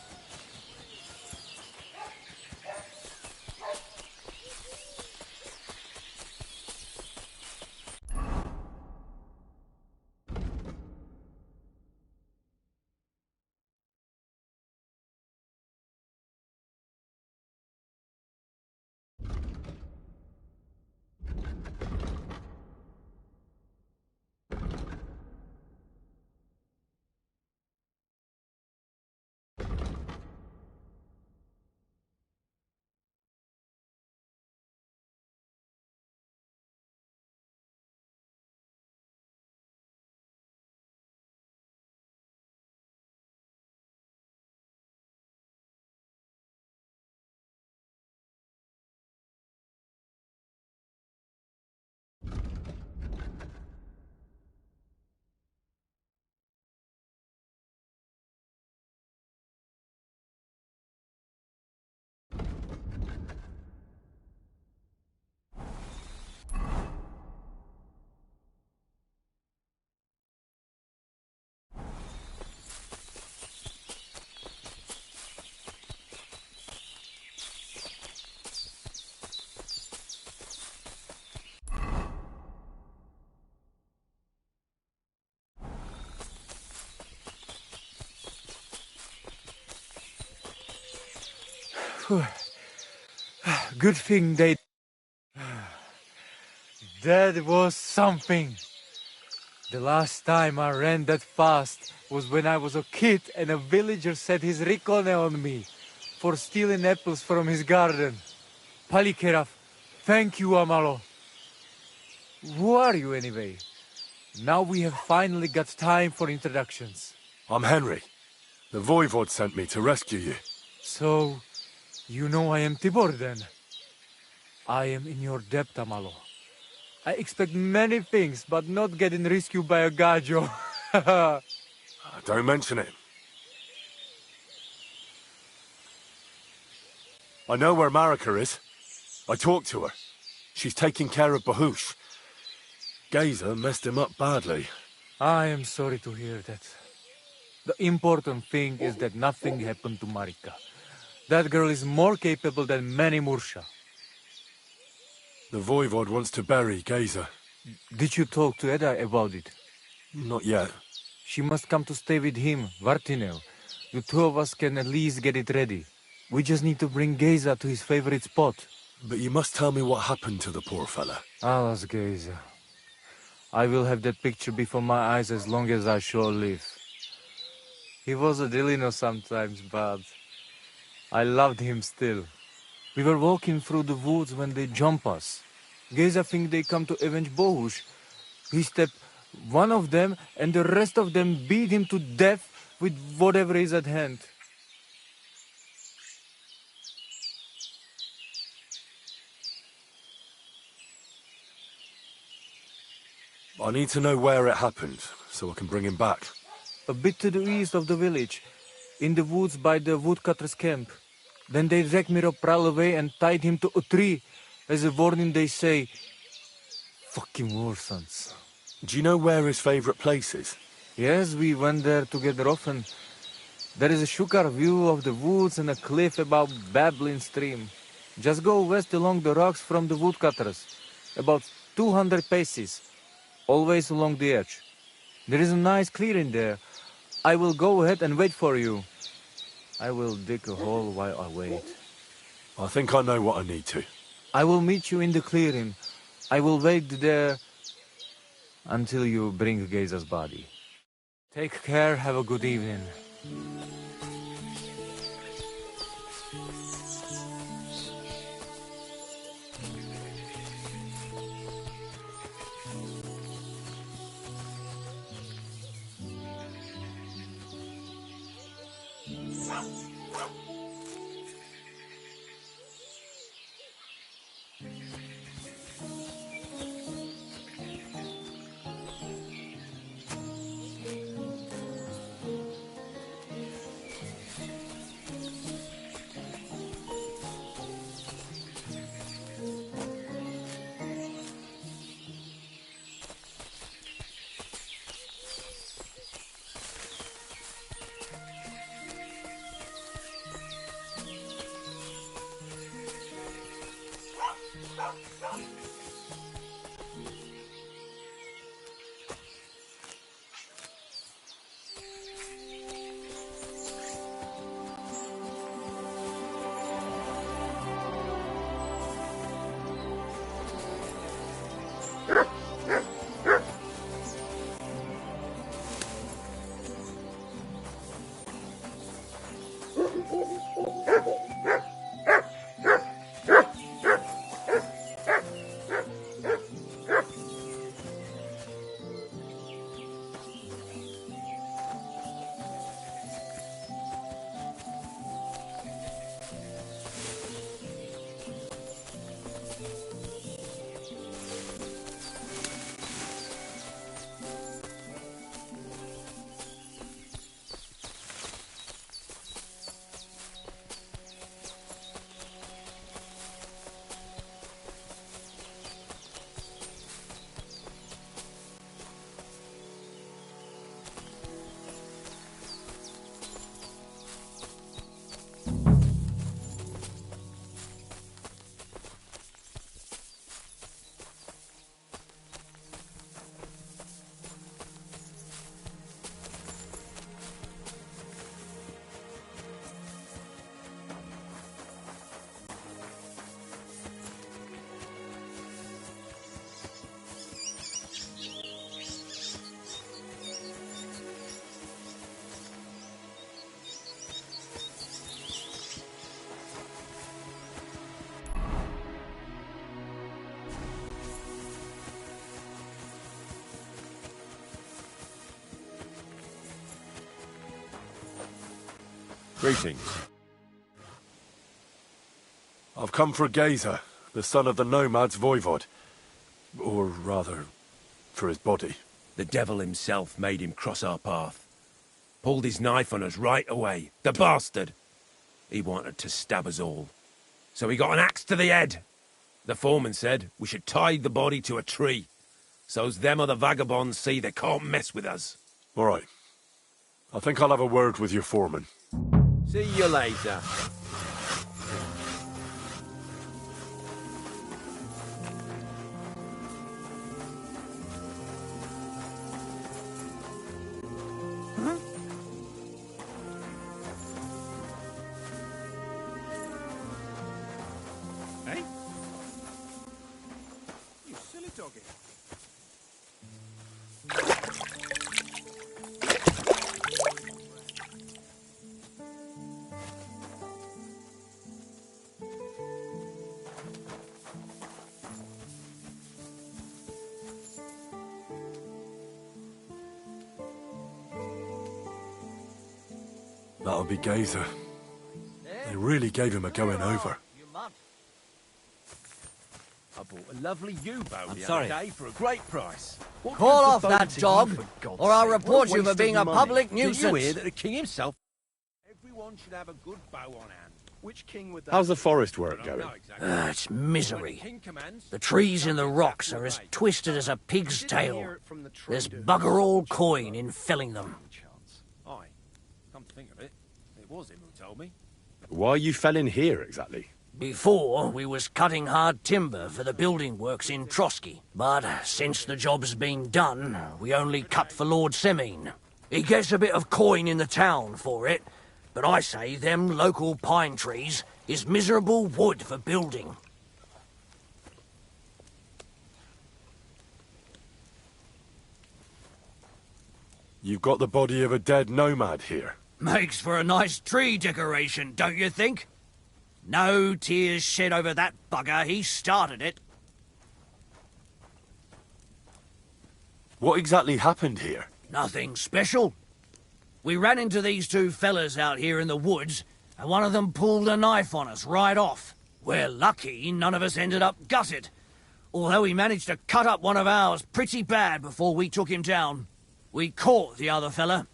Good thing they... That was something. The last time I ran that fast was when I was a kid and a villager set his ricone on me for stealing apples from his garden. Palikeraf, thank you, Amalo. Who are you anyway? Now we have finally got time for introductions. I'm Henry. The Voivod sent me to rescue you. So, you know I am Tibor then? I am in your debt, Amalo. I expect many things, but not getting rescued by a gajo. Don't mention it. I know where Marika is. I talked to her. She's taking care of Bahush. Gazer messed him up badly. I am sorry to hear that. The important thing is that nothing happened to Marika. That girl is more capable than many Mursha. The Voivod wants to bury Gazer. Did you talk to Edda about it? Not yet. She must come to stay with him, Vartinel. The two of us can at least get it ready. We just need to bring Geza to his favorite spot. But you must tell me what happened to the poor fella. Alas, Geza. I will have that picture before my eyes as long as I shall live. He was a Delino sometimes, but I loved him still. We were walking through the woods when they jump us. Geza think they come to avenge Bohush. He stepped one of them, and the rest of them beat him to death with whatever is at hand. I need to know where it happened, so I can bring him back. A bit to the east of the village, in the woods by the woodcutter's camp. Then they dragged Miropral away and tied him to a tree. As a warning, they say, fucking war sons. Do you know where his favorite place is? Yes, we went there together often. There is a shukar view of the woods and a cliff above babbling stream. Just go west along the rocks from the woodcutters. About 200 paces. Always along the edge. There is a nice clearing there. I will go ahead and wait for you. I will dig a hole while I wait. I think I know what I need to. I will meet you in the clearing. I will wait there until you bring Geza's body. Take care, have a good evening. Greetings. I've come for Geza, the son of the nomad's voivod. Or rather, for his body. The devil himself made him cross our path. Pulled his knife on us right away. The bastard! He wanted to stab us all. So he got an axe to the head. The foreman said we should tie the body to a tree. So's them other vagabonds see they can't mess with us. All right. I think I'll have a word with your foreman. See you later. That'll be Gazer. They really gave him a going over. I bought a lovely U-boat the sorry. other day for a great price. What Call good's off the that boat to dog, you, for God's or I'll sake? report What you for waste being of a money. public Did you nuisance. hear that the king himself... Everyone should have a good bow on hand. Which king would that How's the be? forest work I don't going? know exactly. It's misery. When the king commands, The trees and the rocks are as twisted as a pig's tail. There's bugger all coin in felling them. Aye. Come to think of it, it was him who told me. Why are you felling here, exactly? Before, we was cutting hard timber for the building works in Trotsky. But since the job's been done, we only cut for Lord Semine. He gets a bit of coin in the town for it, but I say them local pine trees is miserable wood for building. You've got the body of a dead nomad here. Makes for a nice tree decoration, don't you think? No tears shed over that bugger, he started it. What exactly happened here? Nothing special. We ran into these two fellas out here in the woods, and one of them pulled a knife on us right off. We're lucky none of us ended up gutted, although he managed to cut up one of ours pretty bad before we took him down. We caught the other fella.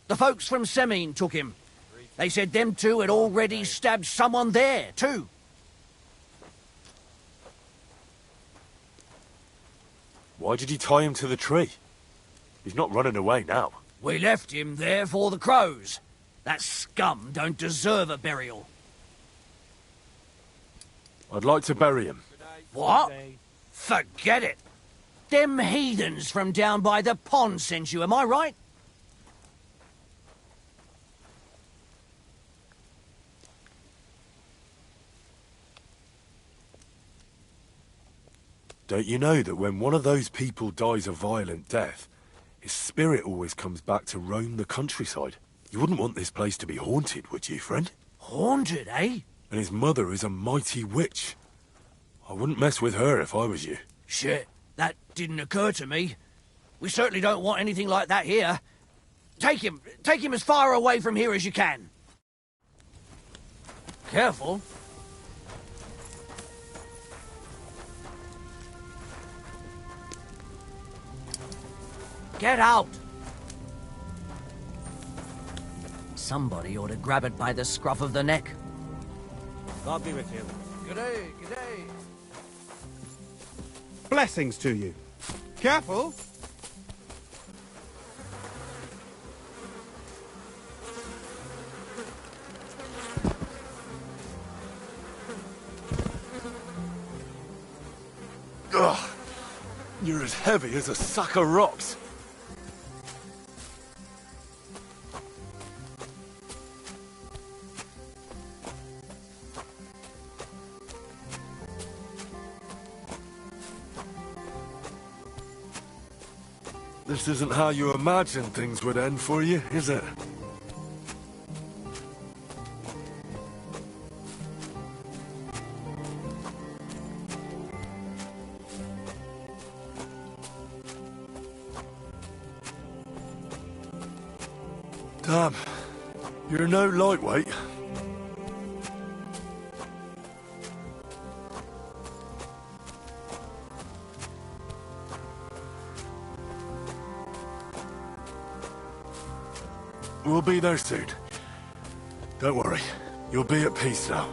The folks from Semine took him. They said them two had already stabbed someone there, too. Why did you tie him to the tree? He's not running away now. We left him there for the crows. That scum don't deserve a burial. I'd like to bury him. What? Forget it. Them heathens from down by the pond sent you, am I right? Don't you know that when one of those people dies a violent death, his spirit always comes back to roam the countryside? You wouldn't want this place to be haunted, would you, friend? Haunted, eh? And his mother is a mighty witch. I wouldn't mess with her if I was you. Shit, that didn't occur to me. We certainly don't want anything like that here. Take him as far away from here as you can. Careful. Get out! Somebody ought to grab it by the scruff of the neck. God be with you. G'day, g'day. Blessings to you. Careful! Ugh! You're as heavy as a sack of rocks. This isn't how you imagined things would end for you, is it? Damn, you're no lightweight. We'll be there soon. Don't worry, you'll be at peace now.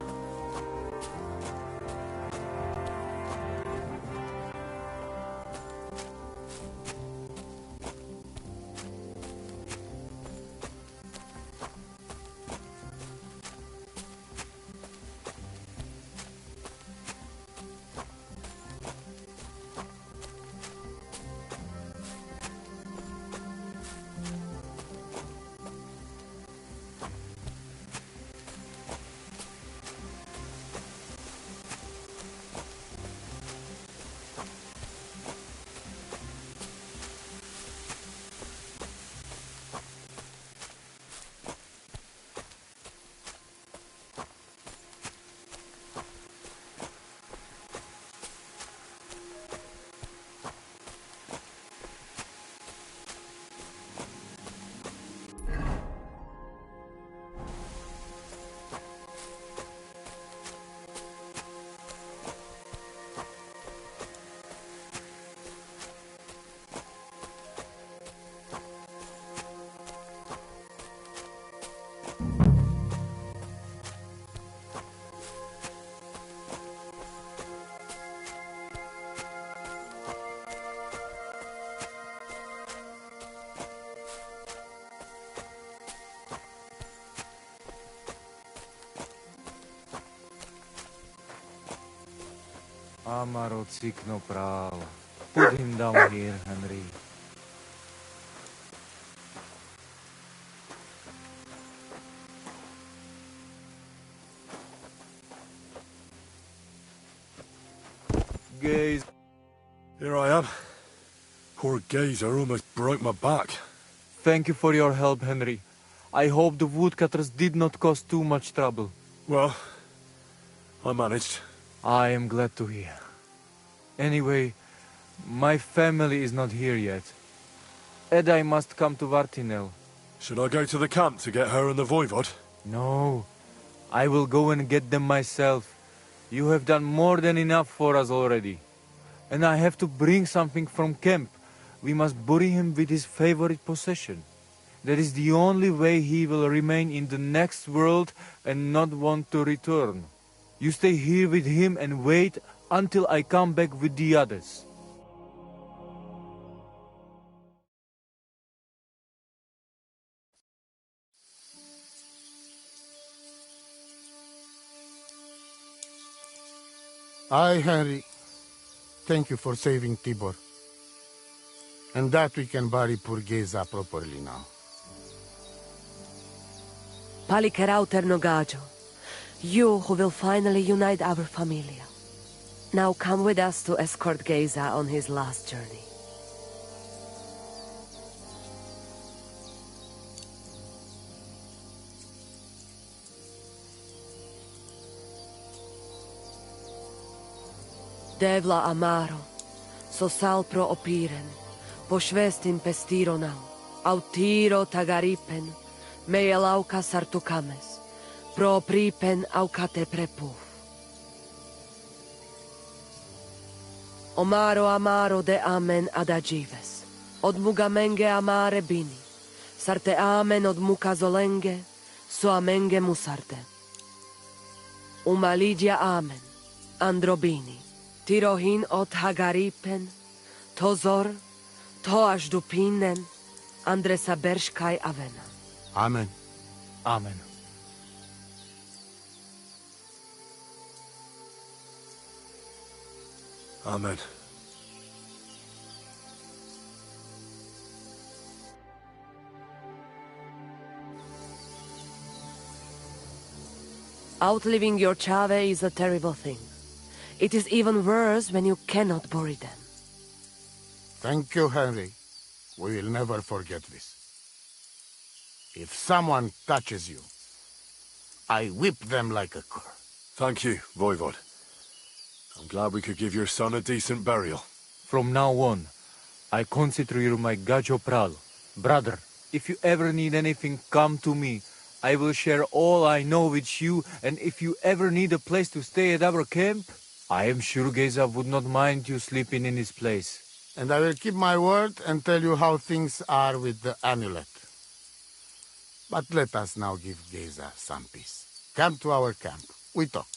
Amaro cikno pravo. Put him down here, Henry. Gaze. Here I am. Poor Gazer almost broke my back. Thank you for your help, Henry. I hope the woodcutters did not cause too much trouble. Well, I managed. I am glad to hear. Anyway, my family is not here yet. Edai must come to Vartinel. Should I go to the camp to get her and the voivod? No. I will go and get them myself. You have done more than enough for us already. And I have to bring something from camp. We must bury him with his favorite possession. That is the only way he will remain in the next world and not want to return. You stay here with him and wait until I come back with the others. Aye, Henry. Thank you for saving Tibor. And that we can bury poor Geza properly now. Palikerauter Nogajo, you who will finally unite our familia. Now come with us to escort Geza on his last journey. Devla amaro, so sal pro opiren, pošvestin pestironau, autiro tagaripen, meelauka sartukames, pro pripen aukate prepuf. Omaro amaro de amen adagives, od mugamenge amare bini, sarte amen od mukazolenge, so amenge musarte. Umalidia amen, androbini. Tirohin od Hagaripen, Tozor, Toaš Dupinen, Andresa Berškaj Avena. Amen. Amen. Amen. Outliving your Chave is a terrible thing. It is even worse when you cannot bury them. Thank you, Henry. We will never forget this. If someone touches you, I whip them like a cur. Thank you, voivod. I'm glad we could give your son a decent burial. From now on, I consider you my Gajo Pral. Brother, if you ever need anything, come to me. I will share all I know with you, and if you ever need a place to stay at our camp, I am sure Geza would not mind you sleeping in his place. And I will keep my word and tell you how things are with the amulet. But let us now give Geza some peace. Come to our camp. We talk.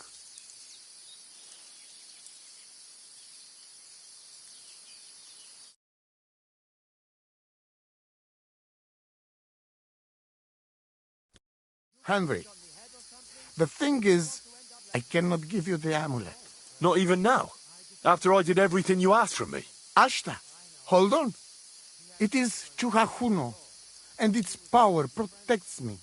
Henry, the thing is, I cannot give you the amulet. Not even now? After I did everything you asked from me? Ashta, hold on. It is Chuhajuno, and its power protects me.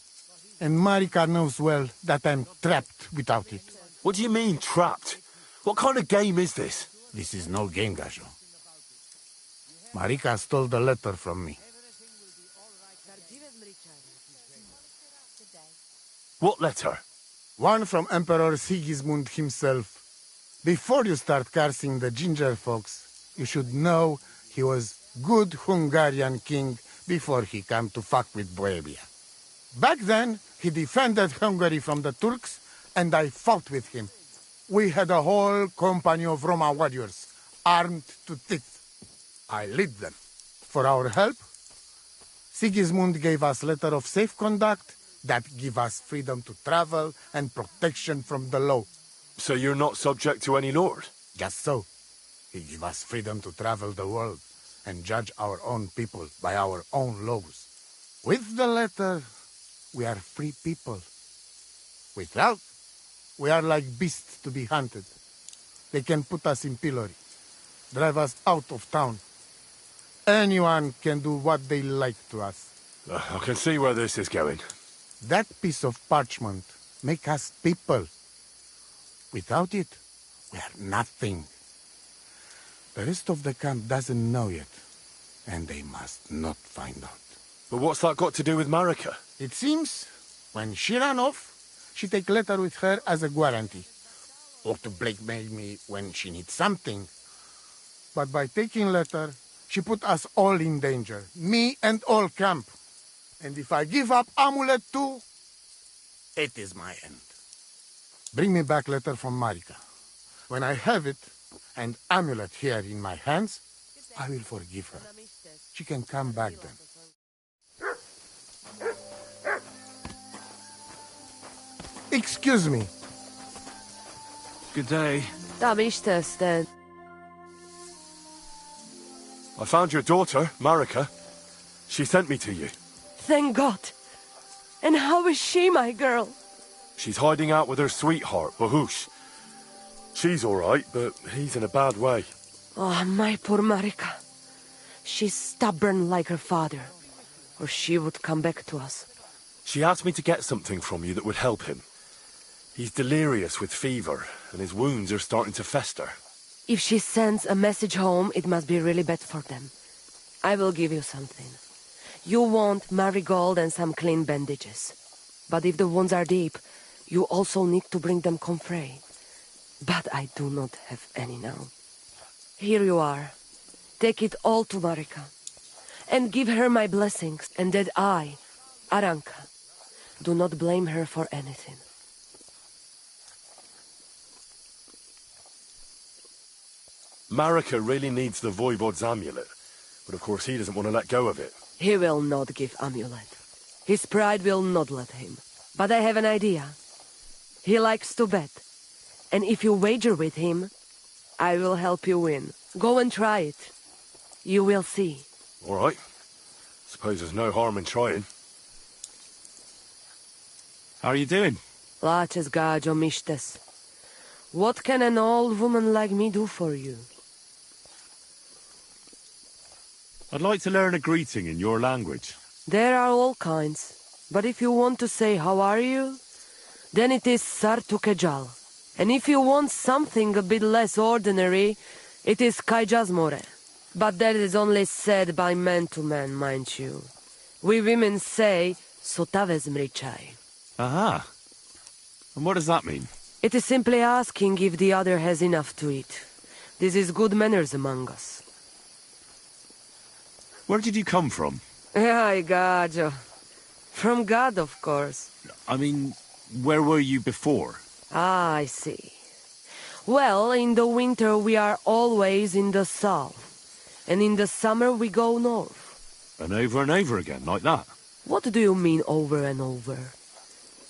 And Marika knows well that I'm trapped without it. What do you mean, trapped? What kind of game is this? This is no game, Gajo. Marika stole the letter from me. What letter? One from Emperor Sigismund himself. Before you start cursing the ginger folks, you should know he was good Hungarian king before he came to fuck with Bohemia. Back then, he defended Hungary from the Turks, and I fought with him. We had a whole company of Roma warriors, armed to teeth. I lead them. For our help, Sigismund gave us letter of safe conduct that give us freedom to travel and protection from the law. So you're not subject to any lord? Just so. He give us freedom to travel the world and judge our own people by our own laws. With the letter, we are free people. Without, we are like beasts to be hunted. They can put us in pillory, drive us out of town. Anyone can do what they like to us. I can see where this is going. That piece of parchment make us people. Without it, we are nothing. The rest of the camp doesn't know yet, and they must not find out. But what's that got to do with Marika? It seems, when she ran off, she take letter with her as a guarantee, or to blackmail me when she needs something. But by taking letter, she put us all in danger, me and all camp. And if I give up amulet too, it is my end. Bring me back letter from Marika. When I have it, and amulet here in my hands, I will forgive her. She can come back then. Excuse me. Good day. Tam ishtes, then. I found your daughter, Marika. She sent me to you. Thank God. And how is she, my girl? She's hiding out with her sweetheart, Bahush. She's all right, but he's in a bad way. Oh, my poor Marika. She's stubborn like her father, or she would come back to us. She asked me to get something from you that would help him. He's delirious with fever, and his wounds are starting to fester. If she sends a message home, it must be really bad for them. I will give you something. You want marigold and some clean bandages. But if the wounds are deep, you also need to bring them comfrey. But I do not have any now. Here you are. Take it all to Marika. And give her my blessings, and that I, Aranka, do not blame her for anything. Marika really needs the Voivod's amulet, but of course he doesn't want to let go of it. He will not give amulet. His pride will not let him. But I have an idea. He likes to bet. And if you wager with him, I will help you win. Go and try it. You will see. All right. Suppose there's no harm in trying. How are you doing? Laches gajo mishtes. What can an old woman like me do for you? I'd like to learn a greeting in your language. There are all kinds. But if you want to say how are you, then it is Sartukejal. And if you want something a bit less ordinary, it is Kaijazmore. But that is only said by man to man, mind you. We women say, Sotavez mrichai. Aha. And what does that mean? It is simply asking if the other has enough to eat. This is good manners among us. Where did you come from? Ay, gajo. From God, of course. I mean, where were you before? Ah, I see. Well, in the winter we are always in the south. And in the summer we go north. And over again, like that? What do you mean over and over?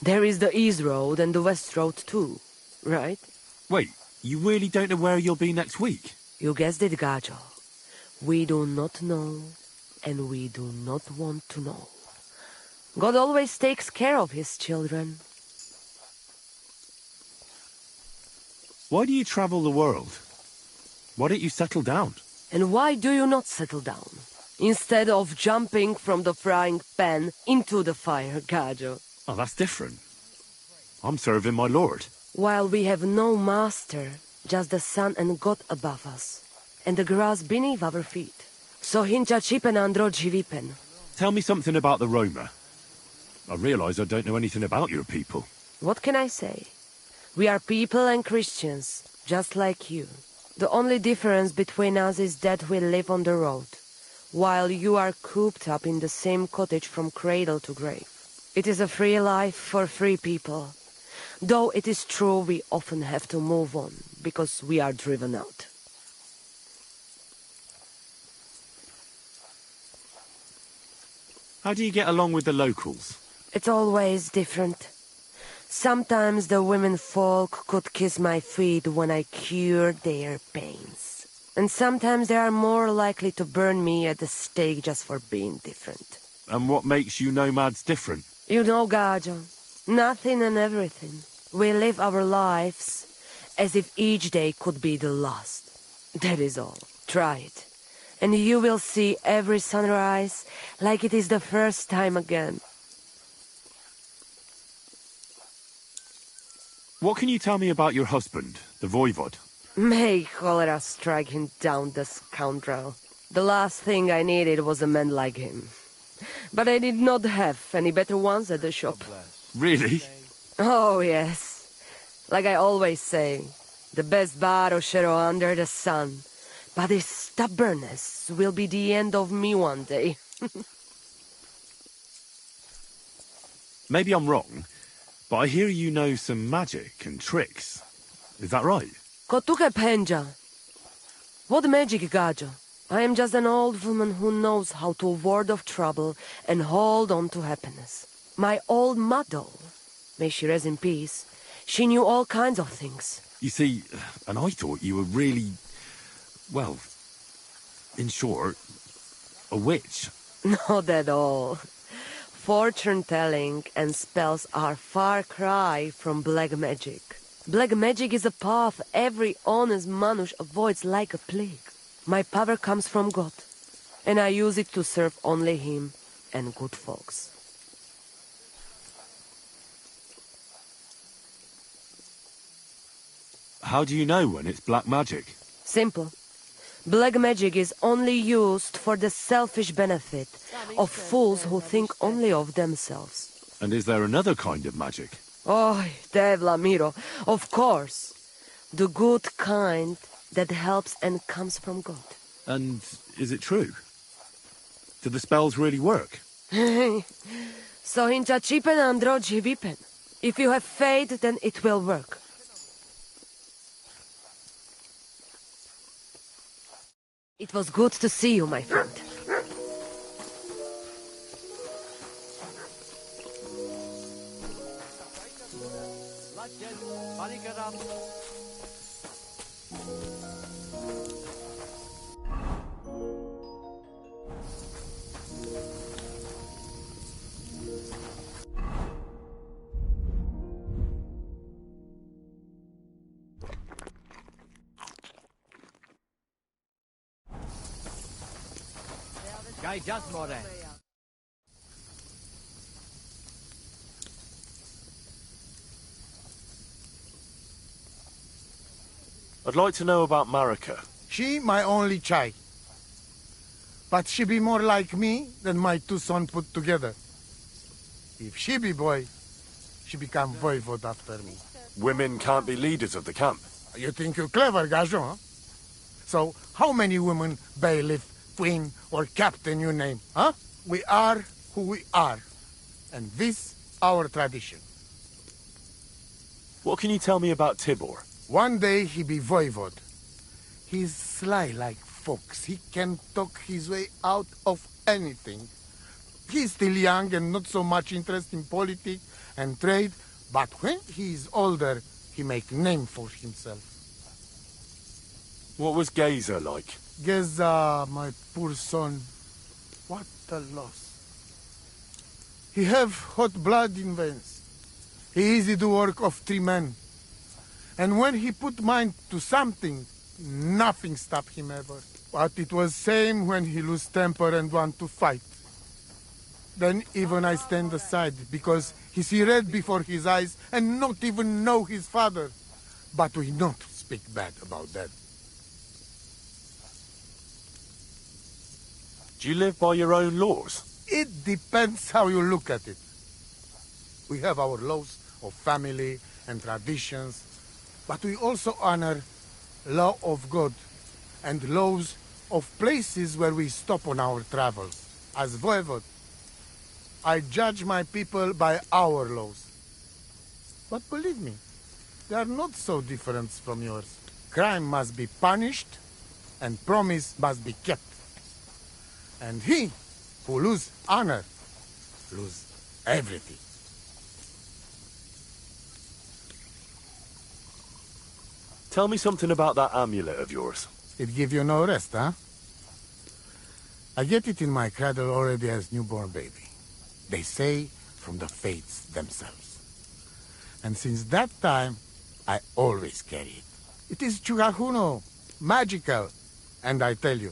There is the East Road and the West Road too, right? Wait, you really don't know where you'll be next week? You guessed it, Gajo. We do not know, and we do not want to know. God always takes care of his children. Why do you travel the world? Why don't you settle down? And why do you not settle down? Instead of jumping from the frying pan into the fire, Gajo. Oh, that's different. I'm serving my lord. While we have no master, just the sun and God above us, and the grass beneath our feet. So hincha chipen andro jivipen. Tell me something about the Roma. I realize I don't know anything about your people. What can I say? We are people and Christians, just like you. The only difference between us is that we live on the road, while you are cooped up in the same cottage from cradle to grave. It is a free life for free people, though it is true we often have to move on, because we are driven out. How do you get along with the locals? It's always different. Sometimes the women folk could kiss my feet when I cured their pains. And sometimes they are more likely to burn me at the stake just for being different. And what makes you nomads different? You know, Gajo, nothing and everything. We live our lives, as if each day could be the last. That is all. Try it. And you will see every sunrise like it is the first time again. What can you tell me about your husband, the Voivod? May cholera strike him down, the scoundrel. The last thing I needed was a man like him. But I did not have any better ones at the shop. Really? Oh, yes. Like I always say, the best barrochero under the sun. But his stubbornness will be the end of me one day. Maybe I'm wrong, but I hear you know some magic and tricks. Is that right? Kotuke penja. What magic, Gajo? I am just an old woman who knows how to ward off trouble and hold on to happiness. My old mother, may she rest in peace, she knew all kinds of things. You see, and I thought you were really, well, in short, a witch. Not at all. Fortune-telling and spells are far cry from black magic. Black magic is a path every honest manush avoids like a plague. My power comes from God, and I use it to serve only Him and good folks. How do you know when it's black magic? Simple. Black magic is only used for the selfish benefit of fools who think only of themselves. And is there another kind of magic? Oh, Devla Miro, of course. The good kind that helps and comes from God. And is it true? Do the spells really work? So hincha chipen androji vipen. If you have faith, then it will work. It was good to see you, my friend. Guy just more. I'd like to know about Marika. She my only child. But she be more like me than my two sons put together. If she be boy, she become voivod after me. Women can't be leaders of the camp. You think you're clever, Gajo, huh? So, how many women, bailiff, queen, or captain you name, huh? We are who we are. And this, our tradition. What can you tell me about Tibor? One day he be voivod. He's sly like fox. He can talk his way out of anything. He's still young and not so much interested in politics and trade, but when he is older, he make name for himself. What was Geza like? Geza, my poor son, what a loss. He have hot blood in veins. He easy the work of 3 men. And when he put mind to something, nothing stop him ever. But it was same when he lose temper and want to fight. Then even I stand aside, because he see red before his eyes and not even know his father. But we not speak bad about that. Do you live by your own laws? It depends how you look at it. We have our laws of family and traditions, but we also honor law of God and laws of places where we stop on our travels. As voivod, I judge my people by our laws. But believe me, they are not so different from yours. Crime must be punished, and promise must be kept. And he who lose honor, lose everything. Tell me something about that amulet of yours. It give you no rest, huh? I get it in my cradle already as newborn baby. They say from the fates themselves. And since that time, I always carry it. It is Chugahuno, magical. And I tell you,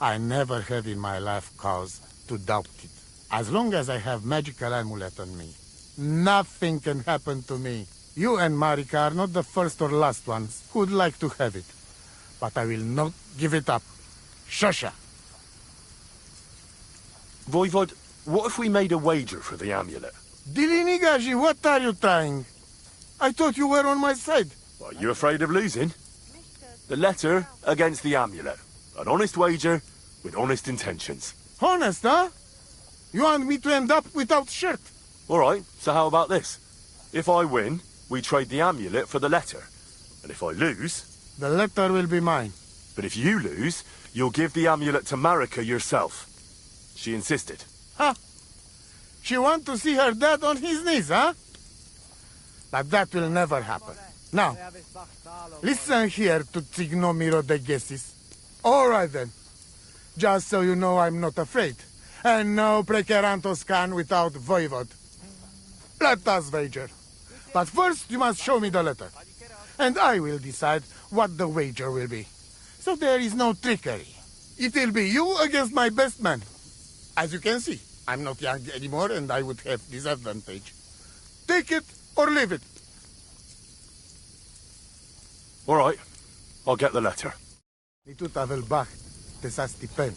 I never have in my life cause to doubt it. As long as I have magical amulet on me, nothing can happen to me. You and Marika are not the first or last ones who would like to have it. But I will not give it up. Shosha. Voivod, what if we made a wager for the amulet? Dilinigaji, what are you trying? I thought you were on my side. Are you afraid of losing? The letter against the amulet. An honest wager with honest intentions. Honest, huh? You want me to end up without shirt? All right, so how about this? If I win, we trade the amulet for the letter. And if I lose... The letter will be mine. But if you lose, you'll give the amulet to Marika yourself. She insisted. Huh? She want to see her dad on his knees, huh? But that will never happen. Now, listen here to Tsignomiro de Gesis. All right then. Just so you know I'm not afraid. And no Prekerantos can without Voivod. Let us wager. But first you must show me the letter. And I will decide what the wager will be. So there is no trickery. It will be you against my best man. As you can see, I'm not young anymore and I would have disadvantage. Take it or leave it. All right, I'll get the letter. Nitut avel bach, tesasti pen.